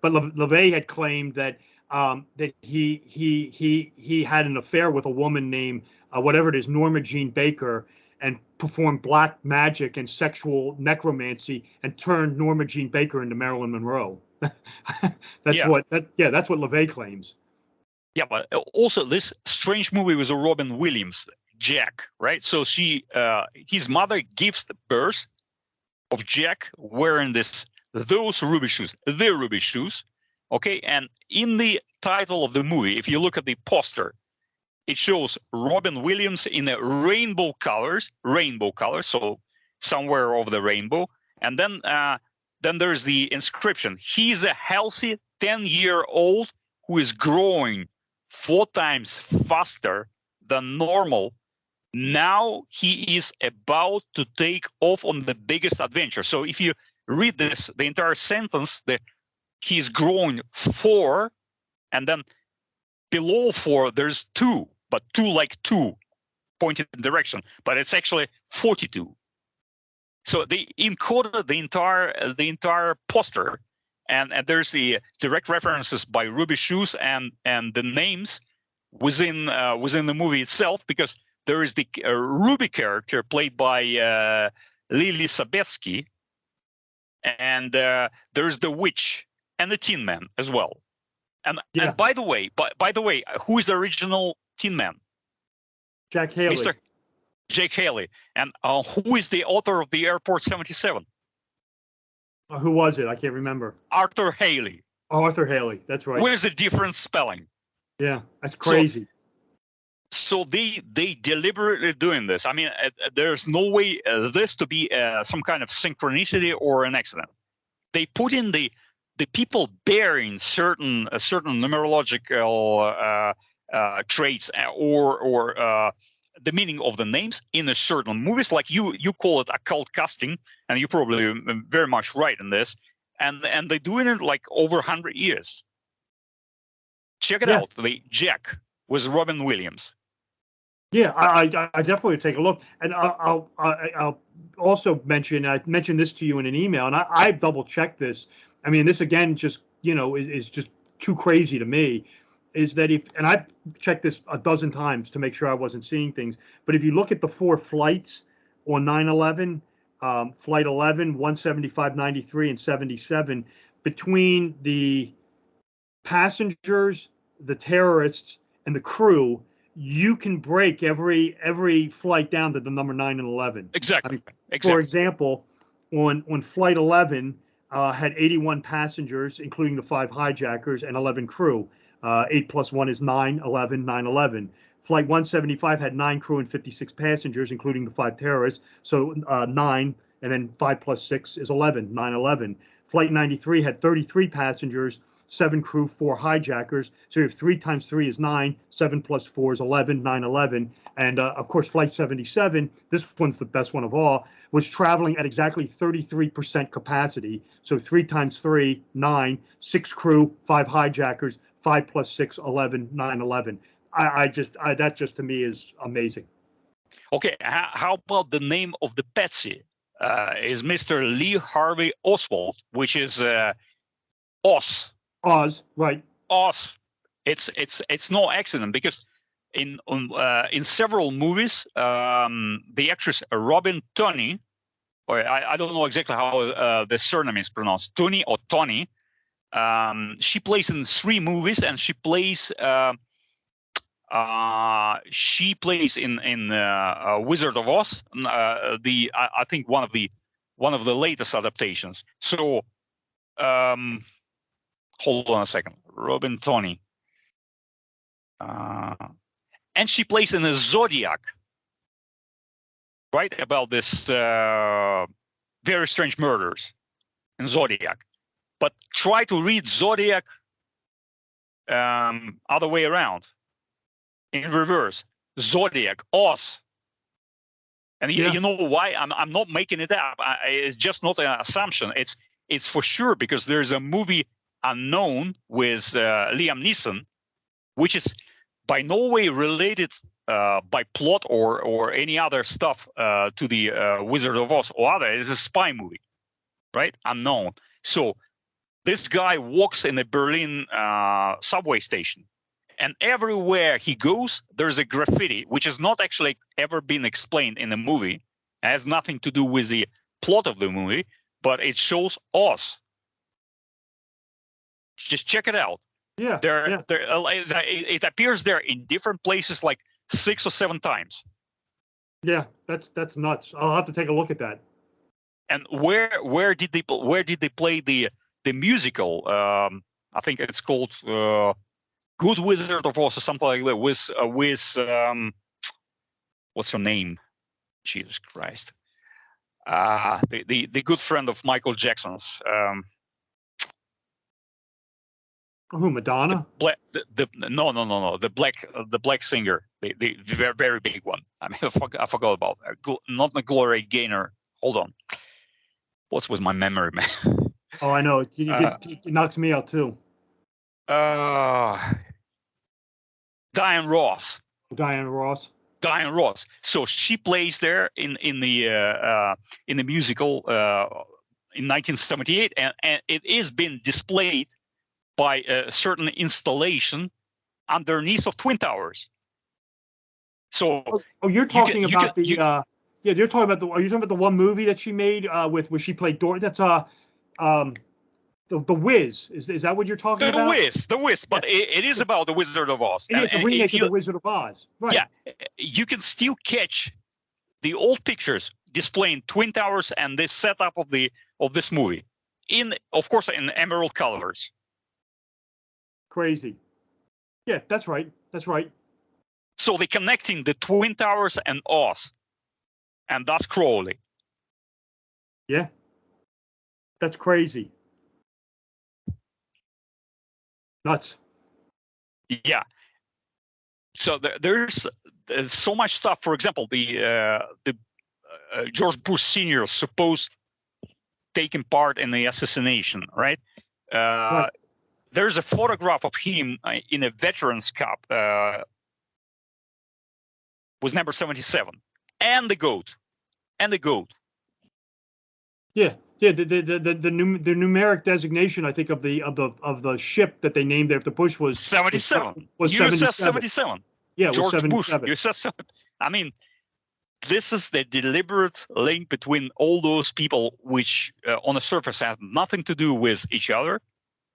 But LaVey had claimed that that he had an affair with a woman named whatever it is, Norma Jean Baker, and performed black magic and sexual necromancy and turned Norma Jean Baker into Marilyn Monroe. That's what LaVey claims. Yeah, but also this strange movie with Robin Williams, Jack, right? So his mother gives the birth of Jack wearing those ruby shoes, the ruby shoes. Okay, and in the title of the movie, if you look at the poster, it shows Robin Williams in a rainbow colors, so somewhere over the rainbow. And then there's the inscription: he's a healthy 10-year-old who is growing 4 times faster than normal. Now he is about to take off on the biggest adventure. So if you read the entire sentence, he's growing 4, and then below 4 there's 2, but 2 like 2 pointed in direction, but it's actually 42. So they encoded the entire poster, and there's the direct references by Ruby Shoes and the names within the movie itself, because there is the Ruby character played by Lily Sabetsky, and there's the witch and the Tin Man as well. And by the way, who is the original Tin Man? Jack Haley. Mr. Jake Haley. And who is the author of the Airport 77? Who was it? I can't remember. Arthur Haley. Oh, Arthur Haley. That's right. Where's the different spelling? Yeah, that's crazy. So they deliberately doing this. I mean, there's no way this to be some kind of synchronicity or an accident. They put in the people bearing certain numerological traits or the meaning of the names in a certain movies, like you call it occult casting, and you're probably very much right in this. And they're doing it like over 100 years. Check it out. The Jack with Robin Williams. Yeah, I definitely take a look, and I'll also mention, I mentioned this to you in an email, and I double checked this. I mean, this again, just is just too crazy to me. Is that and I've checked this a dozen times to make sure I wasn't seeing things. But if you look at the 4 flights on 9/11, Flight 11, 175, 93, and 77, between the passengers, the terrorists, and the crew, you can break every flight down to the number 9 and 11. Exactly. I mean, exactly. For example, on Flight 11 had 81 passengers, including the 5 hijackers and 11 crew. 8 plus 1 is 9, 11, 9, 11. Flight 175 had 9 crew and 56 passengers, including the 5 terrorists. So 9, and then 5 plus 6 is 11, 9, 11. Flight 93 had 33 passengers, 7 crew, 4 hijackers. So you have 3 times 3 is 9, 7 plus 4 is 11, 9, 11. And of course, Flight 77, this one's the best one of all, was traveling at exactly 33% capacity. So 3 times 3, 9, 6 crew, 5 hijackers, 5 plus 6, 11, 9, 11. That just to me is amazing. Okay, how about the name of the patsy? Is Mr. Lee Harvey Oswald, which is Oz. Oz, right? Oz. It's no accident, because in several movies, the actress Robin Tunney, or I don't know exactly how the surname is pronounced, Tunney or Tony, She plays in 3 movies, and she plays in Wizard of Oz, I think one of the latest adaptations. So hold on a second, Robin Tony, and she plays in the Zodiac, right, about this very strange murders in Zodiac. But try to read Zodiac other way around, in reverse. Zodiac, Oz. And you know why? I'm not making it up. It's just not an assumption. It's for sure, because there's a movie Unknown with Liam Neeson, which is by no way related by plot or any other stuff to the Wizard of Oz or other. It's a spy movie, right? Unknown. So this guy walks in a Berlin subway station, and everywhere he goes, there's a graffiti, which has not actually ever been explained in the movie. It has nothing to do with the plot of the movie, but it shows Oz. Just check it out. Yeah, it appears there in different places like 6 or 7 times. Yeah, that's nuts. I'll have to take a look at that. And where did they play the musical? I think it's called Good Wizard of Oz or something like that. With what's her name? Jesus Christ. The good friend of Michael Jackson's. Who, Madonna? No. The black singer, the very, very big one. I mean, I forgot about not the Gloria Gaynor. Hold on. What's with my memory, man? Oh, I know. It knocks me out too. Diane Ross. Diane Ross. Diane Ross. So she plays there in the musical in 1978, and it is been displayed by a certain installation underneath of Twin Towers. So you're talking about you're talking about are you talking about the one movie that she made with where she played Dorothy? That's the Wiz. Is that what you're talking about? The Wiz, but it is about the Wizard of Oz. It's a remake of the Wizard of Oz. Right. Yeah, you can still catch the old pictures displaying Twin Towers and this setup of this movie of course in emerald colors. Crazy. Yeah, that's right. That's right. So they're connecting the Twin Towers and Oz, and thus Crowley. Yeah. That's crazy. Nuts. Yeah. So there's so much stuff. For example, the George Bush Sr. supposed taking part in the assassination, right? Right. There's a photograph of him in a Veterans Cup with number 77, and the goat. Yeah. The numeric designation, I think, of the ship that they named after Bush was 77. Was USS 77. Yeah, George was 77. Bush. USS 7. I mean, this is the deliberate link between all those people, which on the surface have nothing to do with each other,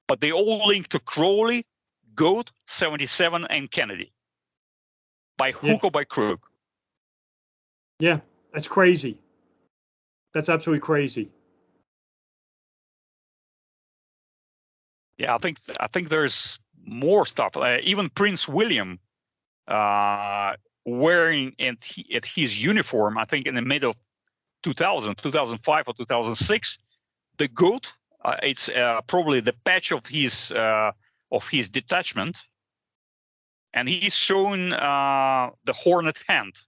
but they all link to Crowley, Goat, 77, and Kennedy, by hook or by crook. Yeah, that's crazy. That's absolutely crazy. Yeah, I think there's more stuff. Even Prince William, wearing at his uniform, I think in the mid of 2005 or 2006, the goat. It's probably the patch of his detachment, and he's showing the hornet hand.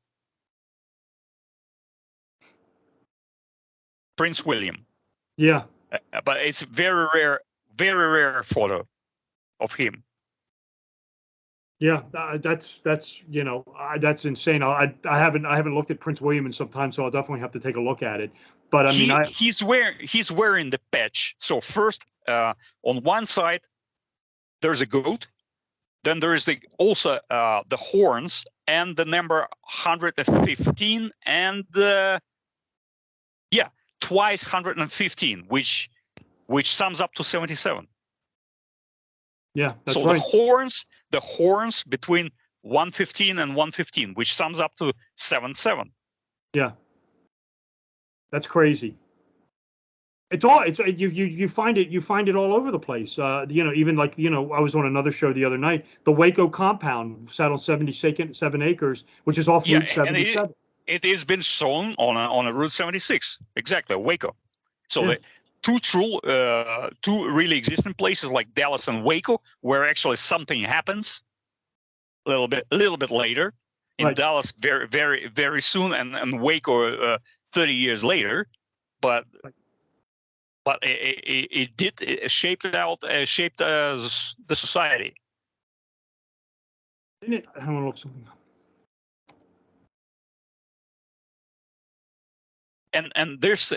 Prince William. Yeah. But it's very rare photo of him. Yeah, that's that's insane. I haven't looked at Prince William in some time, so I'll definitely have to take a look at it. But I mean, he's wearing the patch. So first, on one side, there's a goat. Then there is also the horns and the number 115, and twice 115, which sums up to 77. Yeah, that's so right. the horns between 115 and 115, which sums up to 77. Yeah, that's crazy. You find it all over the place. Even like, I was on another show the other night. The Waco compound sat on 77 acres, which is off Route 77. It has been shown on a Route 76, exactly, Waco. So Yeah. the two really existing places like Dallas and Waco, where actually something happens a little bit later. In Right. Dallas, very, very, very soon, and Waco 30 years later. But it shaped the society. Didn't it? I want to look something up. And there's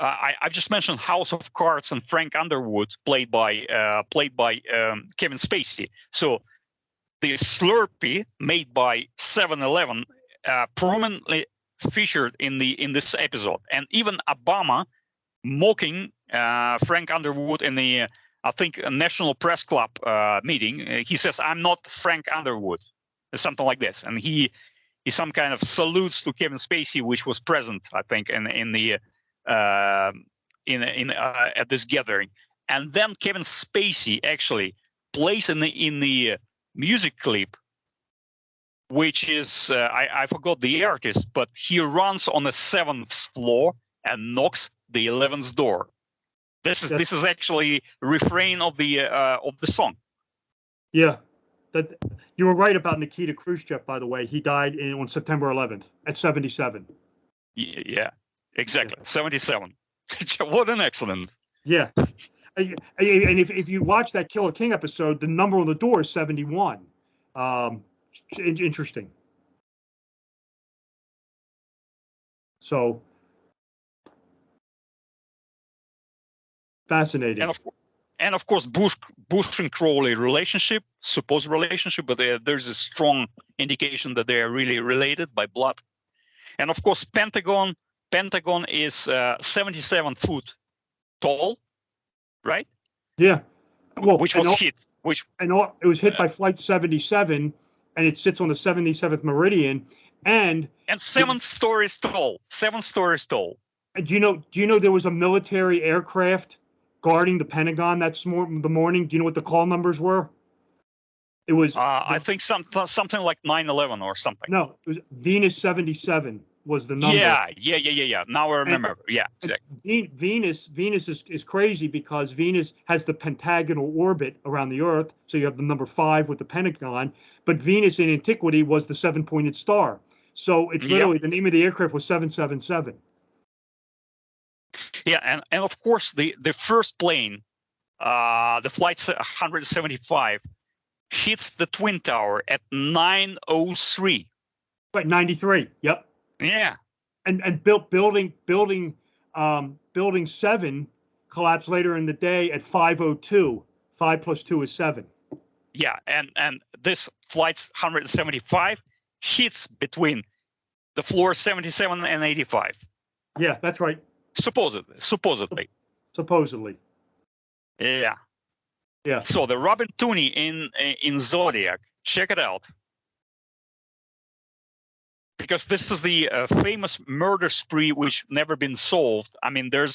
I've just mentioned House of Cards and Frank Underwood, played by Kevin Spacey. So the Slurpee made by 7-Eleven prominently featured in this episode, and even Obama mocking Frank Underwood in the I think a National Press Club meeting. He says, "I'm not Frank Underwood," something like this, and he some kind of salutes to Kevin Spacey, which was present, I think, at this gathering. And then Kevin Spacey actually plays in the music clip, which is I forgot the artist, but he runs on the 7th floor and knocks the 11th door. This is actually refrain of the song. Yeah, that you were right about Nikita Khrushchev. By the way, he died on September 11th at 77. Yeah, exactly, 77. What an excellent. Yeah, and if you watch that Killer King episode, the number on the door is 71. Interesting. So fascinating. And of course, Bush and Crowley relationship, supposed relationship, but there's a strong indication that they are really related by blood. And of course, Pentagon is 77 foot tall, right? Yeah. Well, which was hit. It was hit by Flight 77, and it sits on the 77th meridian, and 7 stories tall. 7 stories tall. Do you know there was a military aircraft guarding the Pentagon the morning? Do you know what the call numbers were? It was I think something like 9/11 or something. No, it was Venus 77 was the number. Yeah. Now I remember. Exactly. Venus is crazy because Venus has the pentagonal orbit around the Earth, so you have the number 5 with the Pentagon. But Venus in antiquity was the 7-pointed star, so it's literally the name of the aircraft was 777. Yeah, and of course the first plane, the Flight 175, hits the Twin Tower at 9:03. Right, 93. Yep. Yeah. And building 7 collapsed later in the day at 5:02. 5 plus 2 is 7. Yeah, and this Flight 175 hits between the floor 77 and 85. Yeah, that's right. Supposedly. Yeah. Yeah. So the Robin Tooney in Zodiac, check it out. Because this is the famous murder spree which never been solved. I mean, there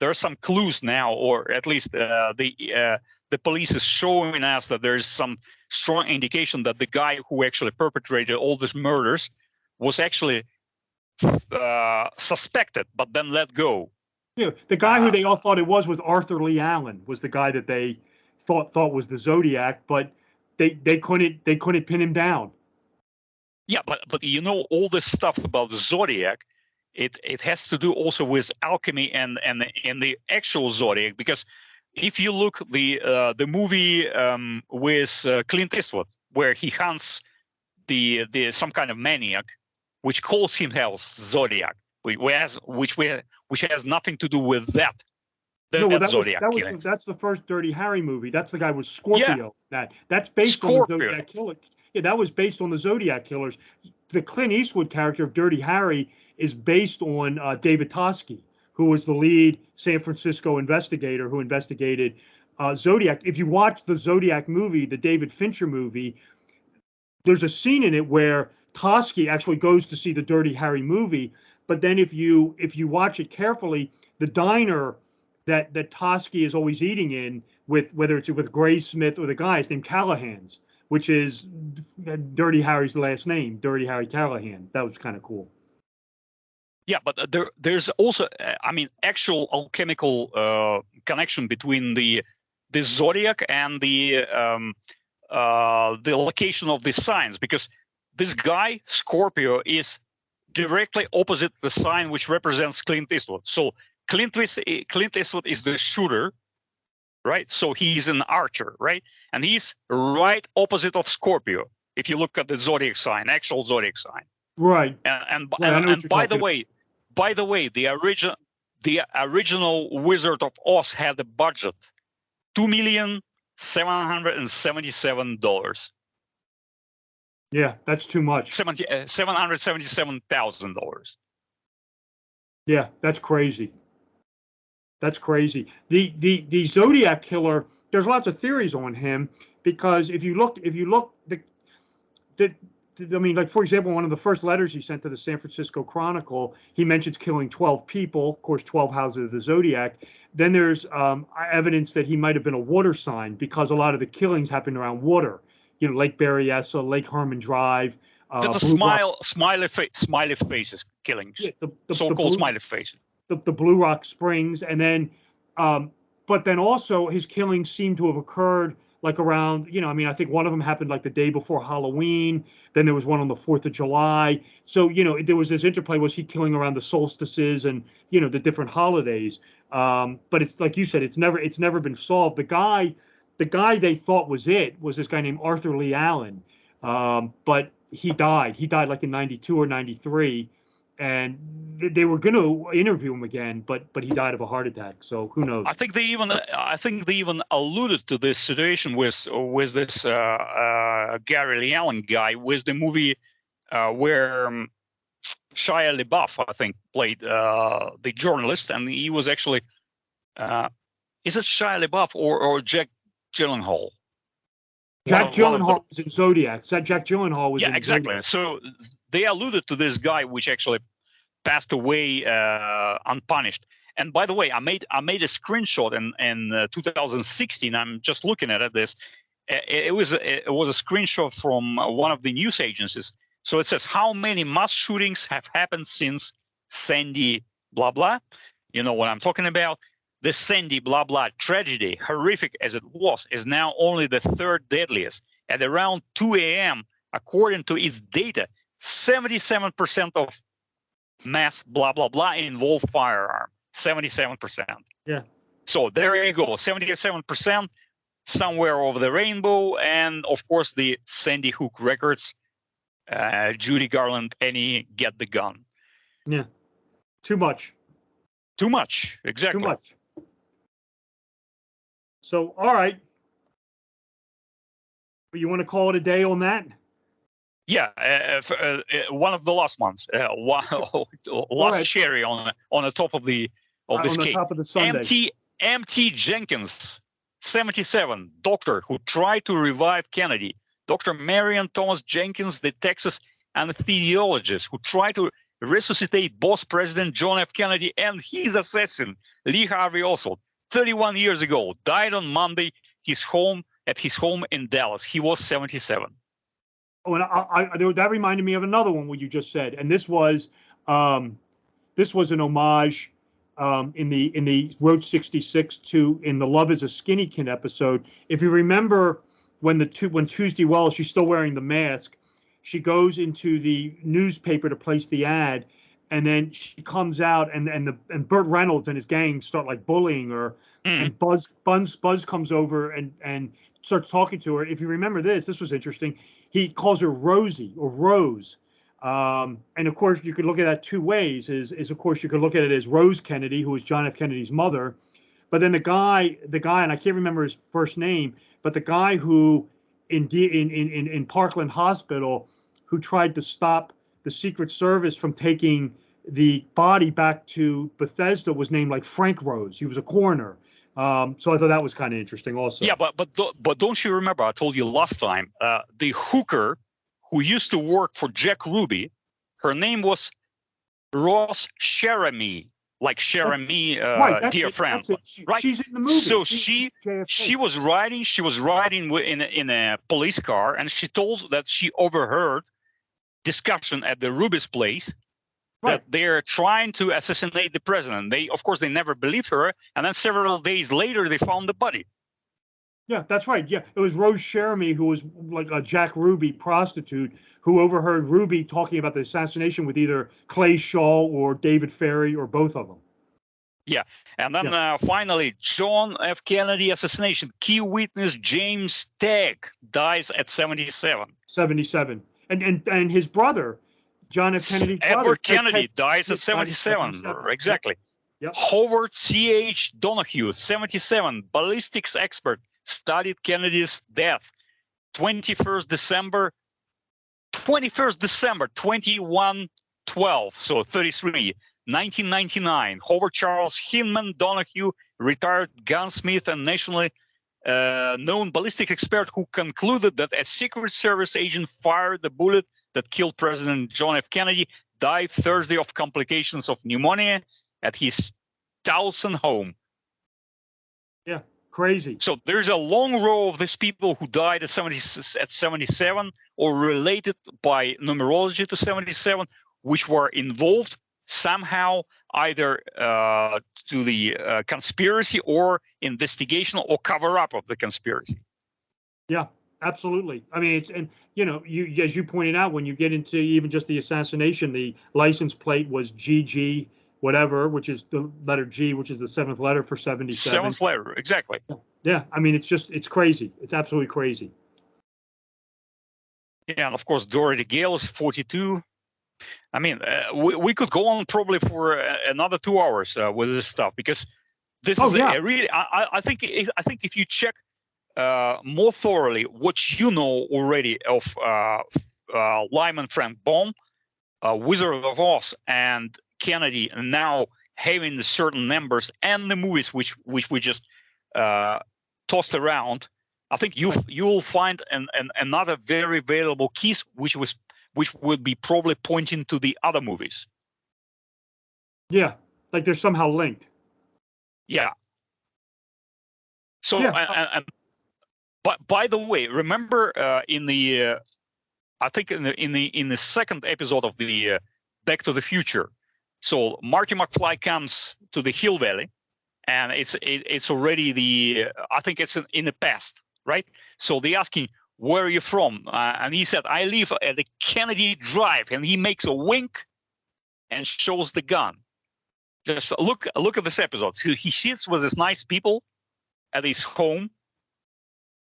are some clues now, or at least the police is showing us that there is some strong indication that the guy who actually perpetrated all these murders was actually suspected, but then let go. Yeah, the guy who they all thought it was Arthur Lee Allen, was the guy that they thought was the Zodiac, but they couldn't pin him down. Yeah, but all this stuff about the Zodiac, it has to do also with alchemy and the actual Zodiac, because if you look the movie with Clint Eastwood, where he hunts the some kind of maniac, which calls himself Zodiac, which has nothing to do with that. Zodiac killing. That's the first Dirty Harry movie. That's the guy with Scorpio. Yeah. That's based on the Zodiac Killer. Yeah, that was based on the Zodiac Killers. The Clint Eastwood character of Dirty Harry is based on David Toschi, who was the lead San Francisco investigator who investigated Zodiac. If you watch the Zodiac movie, the David Fincher movie, there's a scene in it where Toschi actually goes to see the Dirty Harry movie. But then if you watch it carefully, the diner that Toschi is always eating in, with whether it's with Graysmith or the guy, is named Callahan's, which is Dirty Harry's last name, Dirty Harry Callahan. That was kind of cool. Yeah, but there's also, I mean, actual alchemical connection between the zodiac and the location of the signs, because this guy Scorpio is directly opposite the sign which represents Clint Eastwood. So Clint Eastwood is the shooter, right? So he's an archer, right? And he's right opposite of Scorpio. If you look at the zodiac sign, actual zodiac sign, right? And by the way, the original Wizard of Oz had a budget $2,777,000. Yeah, that's too much. $777,000. Yeah, that's crazy. That's crazy. The Zodiac killer, there's lots of theories on him, because if you look, I mean, like, for example, one of the first letters he sent to the San Francisco Chronicle, he mentions killing 12 people, of course, 12 houses of the Zodiac. Then there's evidence that he might have been a water sign, because a lot of the killings happened around water. You know, Lake Berryessa, Lake Herman Drive. That's a smiley faces killings. Yeah, so-called smiley faces. The Blue Rock Springs, and then, but then also his killings seem to have occurred like around, you know, I mean, I think one of them happened like the day before Halloween. Then there was one on the 4th of July. So, you know, there was this interplay. Was he killing around the solstices and, you know, the different holidays? But it's like you said, it's never been solved. The guy they thought was this guy named Arthur Lee Allen. But he died. He died like in 92 or 93. And they were going to interview him again, but he died of a heart attack. So who knows? I think they even alluded to this situation with this Gary Lee Allen guy with the movie where Shia LaBeouf, I think, played the journalist, and he was actually is it Shia LaBeouf or Jack Gyllenhaal? Jack Gyllenhaal was in Zodiac. Jack Gyllenhaal was in exactly. Zodiac. So they alluded to this guy, which actually passed away unpunished. And by the way, I made a screenshot in 2016. I'm just looking at this. It was a screenshot from one of the news agencies. So it says, how many mass shootings have happened since Sandy blah blah? You know what I'm talking about? The Sandy blah blah tragedy, horrific as it was, is now only the 3rd deadliest. At around 2 a.m., according to its data, 77% of mass blah blah blah involve firearm. 77%. Yeah. So there you go. 77% somewhere over the rainbow, and of course the Sandy Hook records. Judy Garland, Annie, get the gun. Yeah. Too much. Too much. Exactly. Too much. So, all right. You want to call it a day on that? Yeah, one of the last ones. Last cherry on the top of the cake. On the top of the sundae. MT Jenkins, 77, doctor who tried to revive Kennedy. Dr. Marion Thomas Jenkins, the Texas anesthesiologist who tried to resuscitate both President John F. Kennedy and his assassin, Lee Harvey Oswald, 31 years ago, died on Monday at his home in Dallas. He was 77. Oh, and that reminded me of another one what you just said, and this was an homage in the Road 66 in the Love Is a Skinny Kid episode. If you remember when Tuesday Wells, she's still wearing the mask, she goes into the newspaper to place the ad, and then she comes out and Burt Reynolds and his gang start like bullying her, and Buzz comes over and starts talking to her. If you remember this was interesting. He calls her Rosie or Rose. And of course, you could look at that two ways. Is of course you could look at it as Rose Kennedy, who was John F. Kennedy's mother, but then the guy, and I can't remember his first name, but the guy who in Parkland Hospital, who tried to stop the Secret Service from taking the body back to Bethesda, was named like Frank Rose. He was a coroner. So I thought that was kind of interesting also. Yeah, but don't you remember? I told you last time, the hooker who used to work for Jack Ruby, her name was Ross Jeremy, like Jeremy, dear friend, right? She's in the movie. So she was riding in a police car, and she told that she overheard discussion at the Ruby's place that they're trying to assassinate the president. Of course, they never believed her, and then several days later, they found the body. Yeah, that's right. Yeah, it was Rose Jeremy, who was like a Jack Ruby prostitute, who overheard Ruby talking about the assassination with either Clay Shaw or David Ferry or both of them. Yeah, and then finally, John F. Kennedy assassination. Key witness James Tagg dies at 77. 77, and his brother, John F. Kennedy's brother, Edward Kennedy, dies at 77. Exactly. Yep. Howard C.H. Donahue, 77, ballistics expert, studied Kennedy's death. 21st December 2112, so 33. 1999, Howard Charles Hinman Donahue, retired gunsmith and nationally known ballistic expert, who concluded that a Secret Service agent fired the bullet that killed President John F. Kennedy, died Thursday of complications of pneumonia at his Towson home. Yeah, crazy. So there's a long row of these people who died at 77 or related by numerology to 77, which were involved somehow either to the conspiracy or investigation or cover up of the conspiracy. Yeah, absolutely. I mean, as you pointed out, when you get into even just the assassination, the license plate was GG whatever, which is the letter G, which is the seventh letter for 77. Seventh letter, exactly. Yeah, I mean, it's crazy. It's absolutely crazy. Yeah, and of course, Dorothy Gale is 42. I mean, we could go on probably for another 2 hours with this stuff, because this is a really. I think if you check more thoroughly what you know already of Lyman Frank Baum, Wizard of Oz, and Kennedy, and now having the certain numbers and the movies which we just tossed around, I think you'll find another very valuable keys which would be probably pointing to the other movies. Yeah, like they're somehow linked. Yeah. So, but by the way, remember in the I think in the second episode of the Back to the Future, so Marty McFly comes to the Hill Valley, and it's already I think it's in the past, right? So they asking, where are you from? And he said, I live at the Kennedy Drive, and he makes a wink and shows the gun. Just look at this episode. So he sits with his nice people at his home,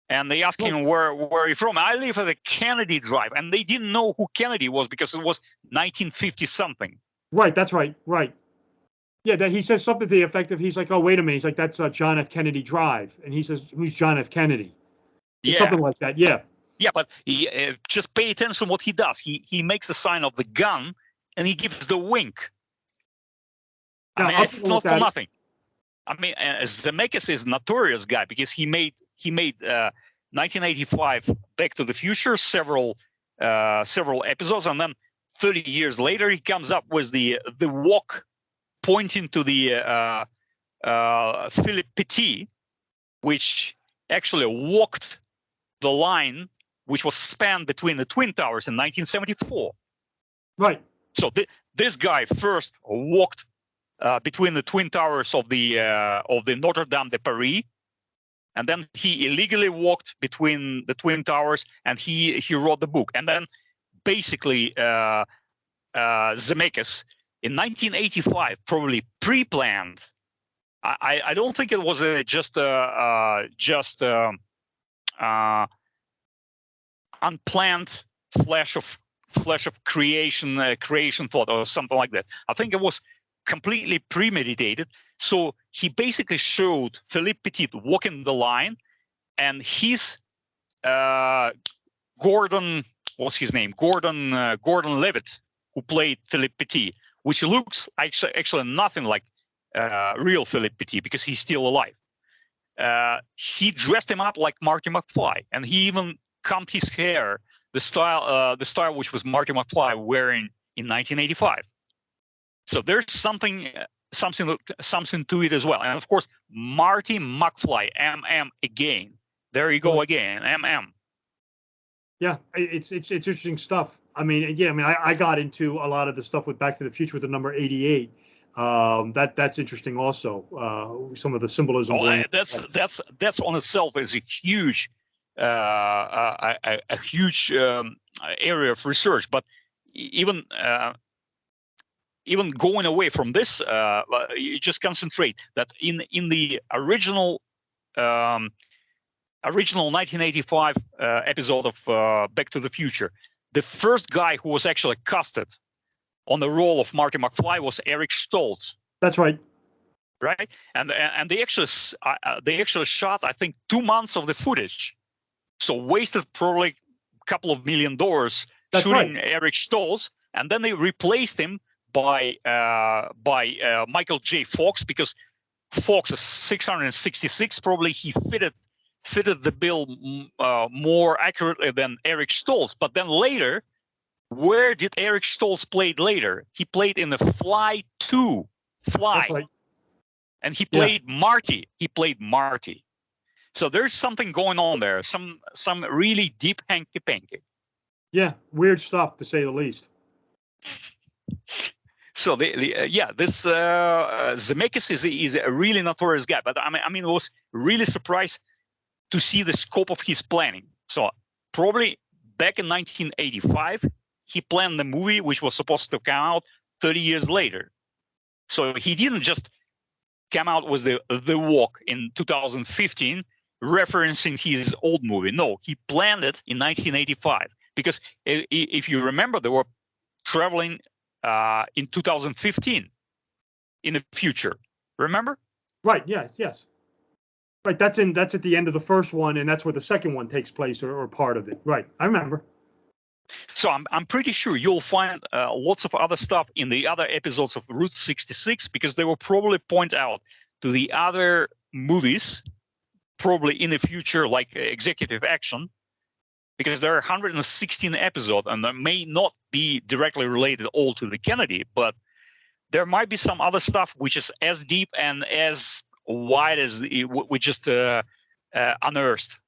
and they ask him, where are you from? I live at the Kennedy Drive, and they didn't know who Kennedy was because it was 1950 something. Right, that's right, right. Yeah, that he says something to the effect of, he's like, oh, wait a minute. He's like, that's John F. Kennedy Drive, and he says, who's John F. Kennedy? Yeah. Something like that, yeah. Yeah, but just pay attention to what he does. He makes the sign of the gun, and he gives the wink. I mean, it's not for nothing. I mean, Zemeckis is a notorious guy because he made 1985 Back to the Future, several episodes, and then 30 years later he comes up with the walk pointing to the Philip Petit, which actually walked the line which was spanned between the Twin Towers in 1974. Right. So this guy first walked between the Twin Towers of the Notre Dame de Paris, and then he illegally walked between the Twin Towers, and he wrote the book. And then basically Zemeckis in 1985 probably pre-planned. I don't think it was just unplanned flash of creation thought or something like that. I think it was completely premeditated. So he basically showed Philippe Petit walking the line, and his Gordon, what's his name? Gordon Levitt, who played Philippe Petit, which looks actually nothing like real Philippe Petit because he's still alive. he dressed him up like Marty McFly, and he even combed his hair the style which was Marty McFly wearing in 1985. So there's something to it as well. And of course, Marty McFly, MM again. There you go again, MM. Yeah, it's interesting stuff. I mean, yeah, I mean, I got into a lot of the stuff with Back to the Future with the number 88. That's interesting also. Some of the symbolism. Oh, that's on itself is a huge area of research. But even going away from this, you just concentrate that in the original 1985 episode of Back to the Future, the first guy who was actually casted on the role of Marty McFly was Eric Stoltz. That's right. Right, and they actually shot, I think, 2 months of the footage, so wasted probably a couple of $1 million shooting Eric Stoltz, and then they replaced him by Michael J. Fox, because Fox is 666. Probably he fitted the bill more accurately than Eric Stoltz. But then later, where did Eric Stoltz play later? He played in the Fly 2. Fly. That's right. And he played Marty. He played Marty. So there's something going on there. Some really deep hanky-panky. Yeah, weird stuff to say the least. So this Zemeckis is a really notorious guy. But I mean, I was really surprised to see the scope of his planning. So probably back in 1985, he planned the movie which was supposed to come out 30 years later. So he didn't just come out with the Walk in 2015, referencing his old movie. No, he planned it in 1985, because if you remember, they were traveling in 2015 in the future. Remember? Right. Yes. Right. That's at the end of the first one, and that's where the second one takes place, or part of it. Right. I remember. So I'm pretty sure you'll find lots of other stuff in the other episodes of Route 66, because they will probably point out to the other movies, probably in the future, like Executive Action, because there are 116 episodes, and they may not be directly related all to the Kennedy, but there might be some other stuff which is as deep and as wide as we just unearthed.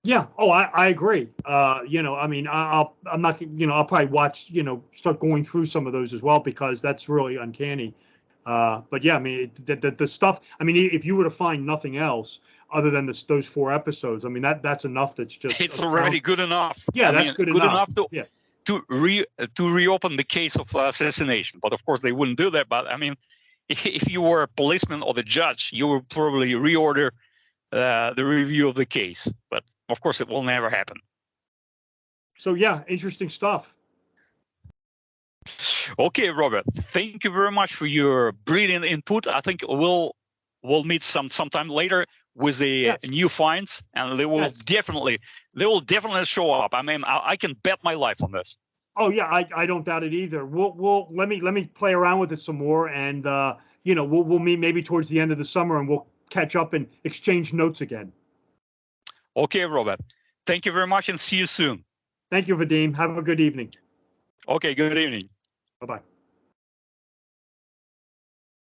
Yeah. Oh, I agree. I mean, I'm not, I'll probably watch, start going through some of those as well, because that's really uncanny. But yeah, I mean, the stuff, I mean, if you were to find nothing else other than those 4 episodes, I mean, that's enough. That's just, it's already good enough. Yeah, that's good enough. To reopen the case of assassination. But of course they wouldn't do that. But I mean, if you were a policeman or the judge, you would probably reorder the review of the case. But of course, it will never happen. So yeah, interesting stuff. Okay, Robert. Thank you very much for your brilliant input. I think we'll meet sometime later with the new finds, and they will definitely show up. I mean, I can bet my life on this. Oh yeah, I don't doubt it either. We'll let me play around with it some more, and we'll meet maybe towards the end of the summer, and we'll catch up and exchange notes again. Okay, Robert. Thank you very much, and see you soon. Thank you, Vadim. Have a good evening. Okay, good evening. Bye-bye.